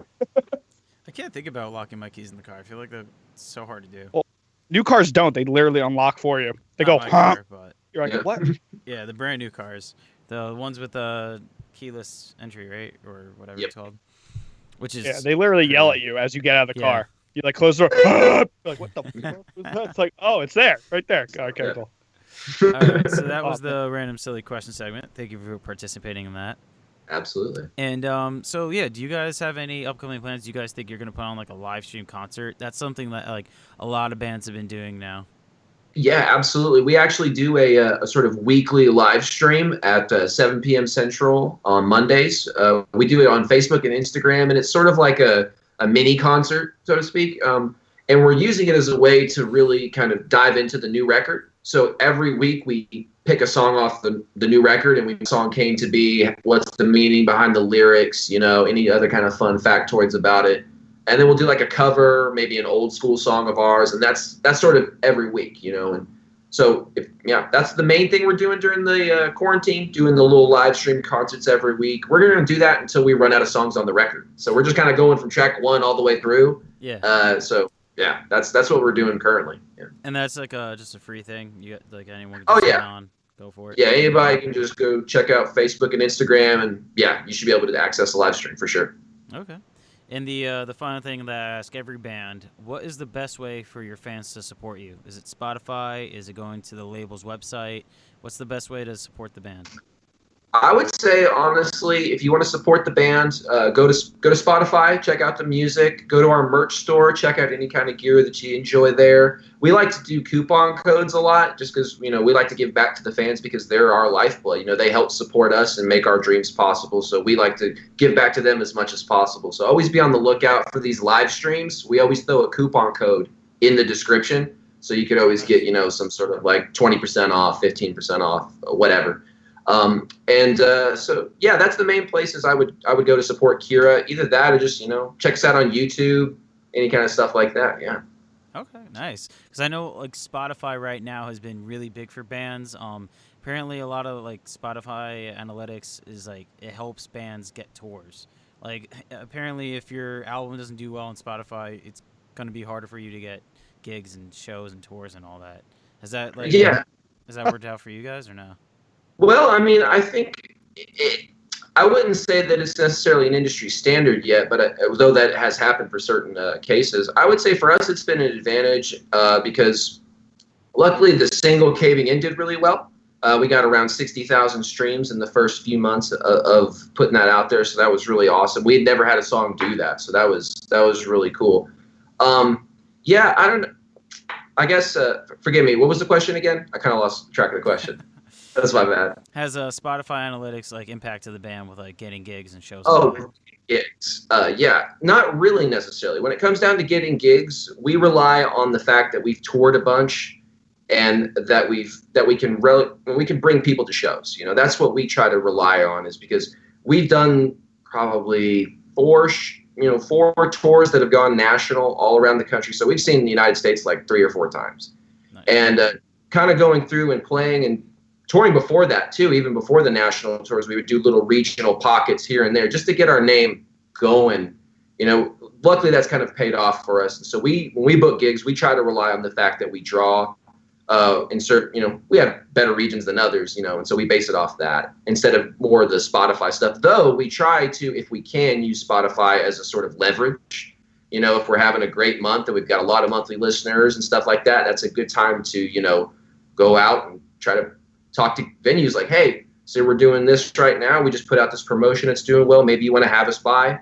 Speaker 1: I can't think about locking my keys in the car. I feel like that's so hard to do.
Speaker 3: Well, new cars don't. They literally unlock for you. They go, huh? You're like, what?
Speaker 1: Yeah, the brand new cars. The ones with the keyless entry, right? Or whatever it's called. Which is
Speaker 3: they literally yell at you as you get out of the car. You like close the door. You're like, what the fuck was that? It's like, oh, it's there. Right there. Okay, cool.
Speaker 1: All right, so that was the random silly question segment. Thank you for participating in that.
Speaker 2: Absolutely.
Speaker 1: And so yeah, do you guys have any upcoming plans? Do you guys think you're gonna put on like a live stream concert? That's something that like a lot of bands have been doing now.
Speaker 2: Yeah, absolutely. We actually do a sort of weekly live stream at 7 p.m. Central on Mondays. We do it on Facebook and Instagram, and it's sort of like a mini concert, so to speak. And we're using it as a way to really kind of dive into the new record. So every week we pick a song off the new record, and the song came to be, what's the meaning behind the lyrics, any other kind of fun factoids about it. And then we'll do like a cover, maybe an old school song of ours, and that's sort of every week, And so, that's the main thing we're doing during the quarantine, doing the little live stream concerts every week. We're going to do that until we run out of songs on the record. So we're just kind of going from track 1 all the way through.
Speaker 1: Yeah.
Speaker 2: That's what we're doing currently. Yeah.
Speaker 1: And that's like just a free thing. You got like anyone can on, go for it.
Speaker 2: Yeah, anybody can just go check out Facebook and Instagram, and you should be able to access the live stream for sure.
Speaker 1: Okay. And the final thing that I ask every band, what is the best way for your fans to support you? Is it Spotify? Is it going to the label's website? What's the best way to support the band?
Speaker 2: I would say, honestly, if you want to support the band, go to Spotify, check out the music, go to our merch store, check out any kind of gear that you enjoy there. We like to do coupon codes a lot just because, we like to give back to the fans because they're our lifeblood. They help support us and make our dreams possible. So we like to give back to them as much as possible. So always be on the lookout for these live streams. We always throw a coupon code in the description. So you could always get, some sort of like 20% off, 15% off, whatever. So that's the main places I would go to support Kirra. Either that or just, check us out on YouTube, any kind of stuff like that. Yeah.
Speaker 1: Okay, nice. Because I know like Spotify right now has been really big for bands. Apparently a lot of like Spotify analytics is like it helps bands get tours. Like apparently if your album doesn't do well on Spotify, it's going to be harder for you to get gigs and shows and tours and all that. Is that like has that worked out for you guys or no?
Speaker 2: Well, I mean, I think I wouldn't say that it's necessarily an industry standard yet, but though that has happened for certain cases, I would say for us it's been an advantage because luckily the single Caving In did really well. We got around 60,000 streams in the first few months of putting that out there, so that was really awesome. We had never had a song do that, so that was really cool. I guess, forgive me, what was the question again? I kind of lost track of the question. That's my bad.
Speaker 1: Has Spotify analytics like impacted the band with like getting gigs and shows?
Speaker 2: Oh, gigs. Not really necessarily. When it comes down to getting gigs, we rely on the fact that we've toured a bunch and that we can bring people to shows. That's what we try to rely on, is because we've done probably 4 tours that have gone national all around the country. So we've seen the United States like 3 or 4 times. Nice. And kind of going through and playing and touring before that too, even before the national tours, we would do little regional pockets here and there just to get our name going luckily that's kind of paid off for us. And so when we book gigs, we try to rely on the fact that we draw we have better regions than others, and so we base it off that instead of more of the Spotify stuff. Though we try to, if we can, use Spotify as a sort of leverage. If we're having a great month and we've got a lot of monthly listeners and stuff like that, that's a good time to, go out and try to talk to venues like, hey, so we're doing this right now. We just put out this promotion. It's doing well. Maybe you want to have us by,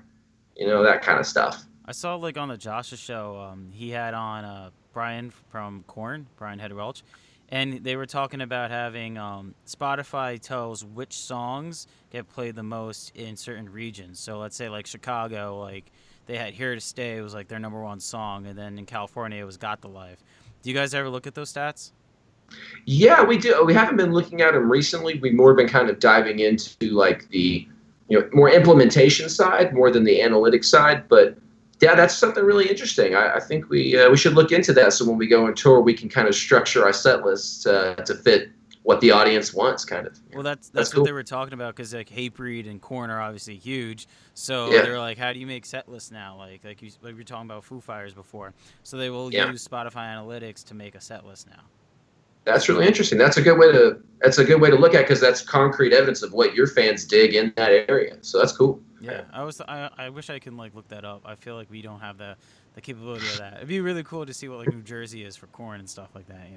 Speaker 2: that kind of stuff.
Speaker 1: I saw on the Joshua show, he had on Brian from Korn, Brian Head-Welch, and they were talking about having Spotify tells which songs get played the most in certain regions. So let's say like Chicago, they had Here to Stay, it was like their number one song, and then in California it was Got the Life. Do you guys ever look at those stats?
Speaker 2: Yeah, we do. We haven't been looking at them recently. We've more been kind of diving into the more implementation side more than the analytics side, but yeah, that's something really interesting. I think we should look into that, so when we go on tour, we can kind of structure our set lists to fit what the audience wants, kind of.
Speaker 1: Well, that's
Speaker 2: cool.
Speaker 1: What they were talking about, because Hatebreed and Korn are obviously huge. So they're like, how do you make set lists now? Like you were talking about Foo Fighters before. So they will use Spotify Analytics to make a set list now.
Speaker 2: That's really interesting. That's a good way to look at, because that's concrete evidence of what your fans dig in that area. So that's cool.
Speaker 1: Yeah, I wish I could look that up. I feel like we don't have the capability of that. It'd be really cool to see what New Jersey is for Korn and stuff like that.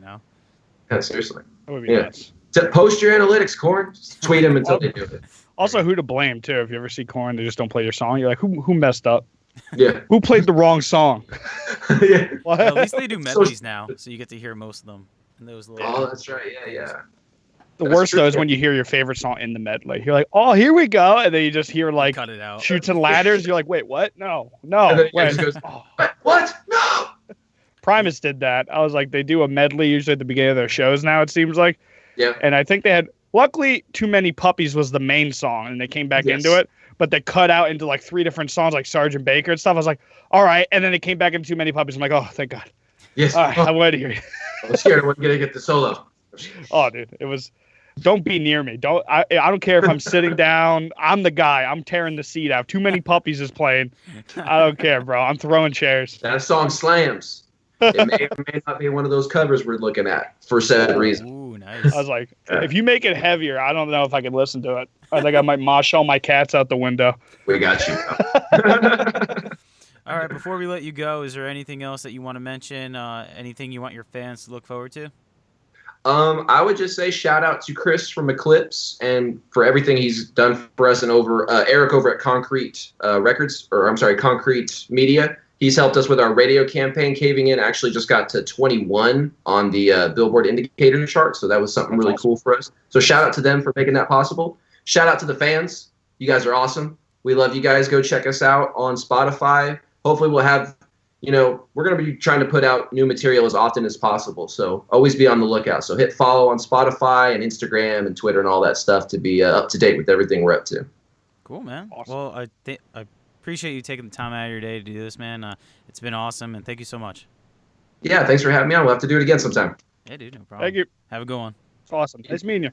Speaker 2: Yeah, seriously.
Speaker 3: That would be nice.
Speaker 2: To post your analytics, Korn. Just tweet them until they do it.
Speaker 3: Also, who to blame too? If you ever see Korn, they just don't play your song. You're like, who messed up?
Speaker 2: Yeah.
Speaker 3: Who played the wrong song?
Speaker 2: Yeah.
Speaker 1: At least they do medleys now, so you get to hear most of them. In those little
Speaker 2: that's right. Yeah.
Speaker 3: The worst though is when you hear your favorite song in the medley. You're like, oh, here we go, and then you just hear
Speaker 1: cut it out.
Speaker 3: Chutes and Ladders. You're like, wait, what? No.
Speaker 2: And then it just goes, what? No.
Speaker 3: Primus did that. I was like, they do a medley usually at the beginning of their shows now, it seems like.
Speaker 2: Yeah.
Speaker 3: And I think they had, luckily, Too Many Puppies was the main song, and they came back into it, but they cut out into 3 different songs like Sgt. Baker and stuff. I was like, all right. And then it came back into Too Many Puppies. I'm like, oh, thank God.
Speaker 2: Yes.
Speaker 3: All right, I'm ready to hear you.
Speaker 2: I'm scared I wasn't going to get the solo.
Speaker 3: Oh, dude, it was. Don't be near me. I don't care if I'm sitting down. I'm the guy. I'm tearing the seat out. Too Many Puppies is playing. I don't care, bro. I'm throwing chairs.
Speaker 2: That song slams. It may or may not be one of those covers we're looking at for said reason.
Speaker 1: Ooh, nice.
Speaker 3: I was like, if you make it heavier, I don't know if I can listen to it. I think I might mosh all my cats out the window.
Speaker 2: We got you.
Speaker 1: All right, before we let you go, is there anything else that you want to mention? Anything you want your fans to look forward to?
Speaker 2: I would just say shout out to Chris from Eclipse and for everything he's done for us, and Eric over at Concrete Concrete Media. He's helped us with our radio campaign. Caving In actually just got to 21 on the Billboard indicator chart, so that was something really cool for us. So shout out to them for making that possible. Shout out to the fans. You guys are awesome. We love you guys. Go check us out on Spotify. Hopefully we'll have, we're going to be trying to put out new material as often as possible. So always be on the lookout. So hit follow on Spotify and Instagram and Twitter and all that stuff to be up to date with everything we're up to.
Speaker 1: Cool, man.
Speaker 3: Awesome.
Speaker 1: Well, I appreciate you taking the time out of your day to do this, man. It's been awesome, and thank you so much.
Speaker 2: Yeah, thanks for having me on. We'll have to do it again sometime.
Speaker 1: Yeah, dude, no problem.
Speaker 3: Thank you.
Speaker 1: Have a good one.
Speaker 3: It's awesome. Nice meeting you.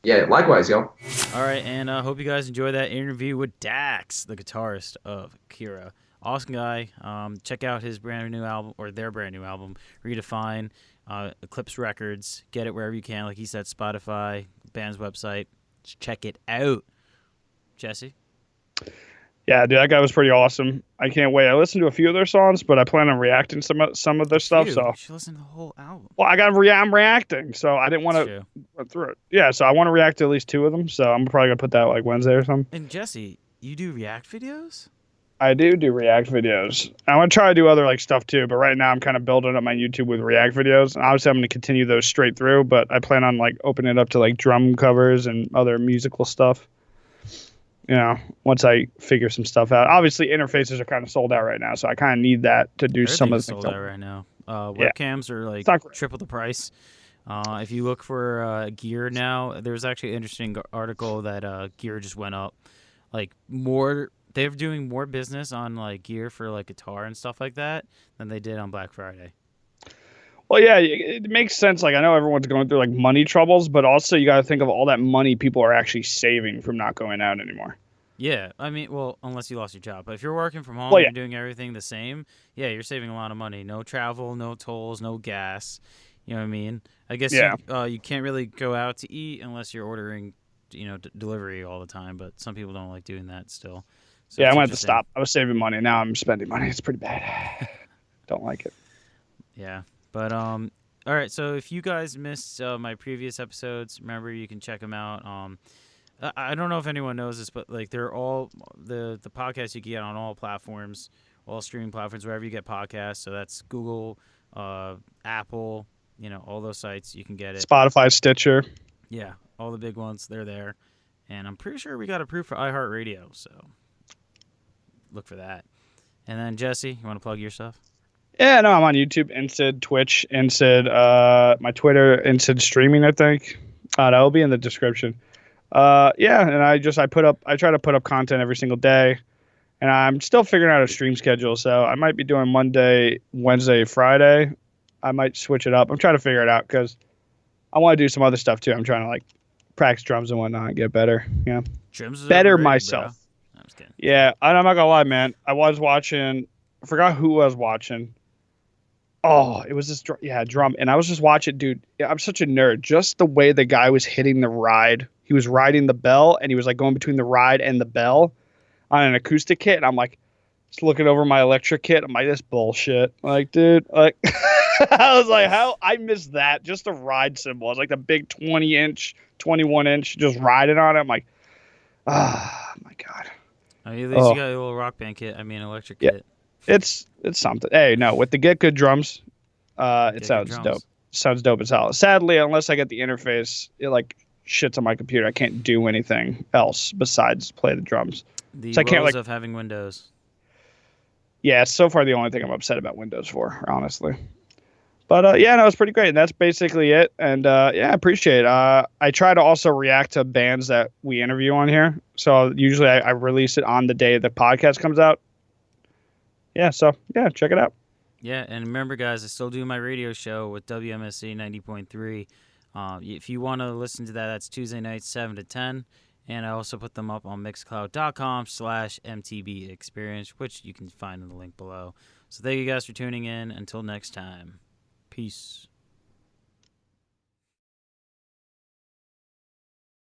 Speaker 2: Yeah, likewise, y'all.
Speaker 1: All right, and I hope you guys enjoyed that interview with Dax, the guitarist of Kirra. Awesome guy. Check out his brand new album, or their brand new album, Redefine, Eclipse Records. Get it wherever you can. Like he said, Spotify, band's website. Just check it out. Jesse?
Speaker 3: Yeah, dude, that guy was pretty awesome. I can't wait. I listened to a few of their songs, but I plan on reacting to some of their stuff.
Speaker 1: Dude,
Speaker 3: so
Speaker 1: you should listen to the whole album.
Speaker 3: Well, I'm reacting, so I didn't want to run through it. Yeah, so I want to react to at least 2 of them. So I'm probably gonna put that Wednesday or something.
Speaker 1: And Jesse, you do React videos?
Speaker 3: I do React videos. I want to try to do other stuff too, but right now I'm kind of building up my YouTube with React videos. And obviously I'm going to continue those straight through, but I plan on opening it up to drum covers and other musical stuff. Once I figure some stuff out. Obviously interfaces are kind of sold out right now, so I kind of need that to do some of the things.
Speaker 1: Sold out right now. Webcams are triple the price. If you look for gear now, there's actually an interesting article that gear just went up. They're doing more business on gear for guitar and stuff like that than they did on Black Friday.
Speaker 3: Well, yeah, it makes sense. I know everyone's going through money troubles, but also you got to think of all that money people are actually saving from not going out anymore.
Speaker 1: Yeah, I mean, well, unless you lost your job. But if you're working from home,
Speaker 3: Well, yeah.
Speaker 1: you're doing everything the same. Yeah, you're saving a lot of money. No travel, no tolls, no gas. You know what I mean? I guess
Speaker 3: Yeah.
Speaker 1: you can't really go out to eat unless you're ordering, delivery all the time. But some people don't like doing that still. So
Speaker 3: Yeah,
Speaker 1: it's
Speaker 3: I wanted to
Speaker 1: interesting.
Speaker 3: stop. I was saving money. Now I'm spending money. It's pretty bad. Don't like it.
Speaker 1: Yeah, but all right. So if you guys missed my previous episodes, remember you can check them out. I don't know if anyone knows this, but like they're all the podcasts you get on all platforms, all streaming platforms, wherever you get podcasts. So that's Google, Apple, all those sites you can get it.
Speaker 3: Spotify, Stitcher.
Speaker 1: Yeah, all the big ones, they're there. And I'm pretty sure we got approved for iHeartRadio, so look for that. And then Jesse, you want to plug your stuff?
Speaker 3: Yeah, no, I'm on YouTube, Insid, Twitch, Insid, my Twitter, Insid Streaming, I think. That will be in the description. Yeah, and I try to put up content every single day, and I'm still figuring out a stream schedule. So I might be doing Monday, Wednesday, Friday. I might switch it up. I'm trying to figure it out because I want to do some other stuff too. I'm trying to like practice drums and whatnot and get better. Yeah,
Speaker 1: Drums is
Speaker 3: better
Speaker 1: overrated,
Speaker 3: myself.
Speaker 1: Bro. I'm just kidding.
Speaker 3: Yeah, and I'm not gonna lie, man. I was watching. I forgot who I was watching. Oh, it was this drum, and I was just watching, dude. I'm such a nerd. Just the way the guy was hitting the ride. He was riding the bell, and he was like going between the ride and the bell on an acoustic kit. And I'm like, just looking over my electric kit. I'm like, this bullshit. Like, dude, like, I was like, how I missed that? Just the ride cymbal. It was like the big 20-inch, 21-inch, just riding on it. I'm like, oh my god.
Speaker 1: At least you got a little rock band kit. I mean, electric kit.
Speaker 3: It's something. Hey, no, with the Get Good drums, it sounds dope. Sounds dope as hell. Sadly, unless I get the interface, it like shits on my computer. I can't do anything else besides play the drums.
Speaker 1: The
Speaker 3: so I can't
Speaker 1: woes of having Windows.
Speaker 3: Yeah, so far the only thing I'm upset about Windows for, honestly. But yeah, no, it's pretty great. And that's basically it. And yeah, I appreciate it. I try to also react to bands that we interview on here. So usually I release it on the day the podcast comes out. Yeah, so yeah, check it out.
Speaker 1: Yeah, and remember, guys, I still do my radio show with WMSC 90.3. If you want to listen to that, that's Tuesday nights, 7 to 10. And I also put them up on mixcloud.com/MTBE Experience, which you can find in the link below. So thank you guys for tuning in. Until next time, peace.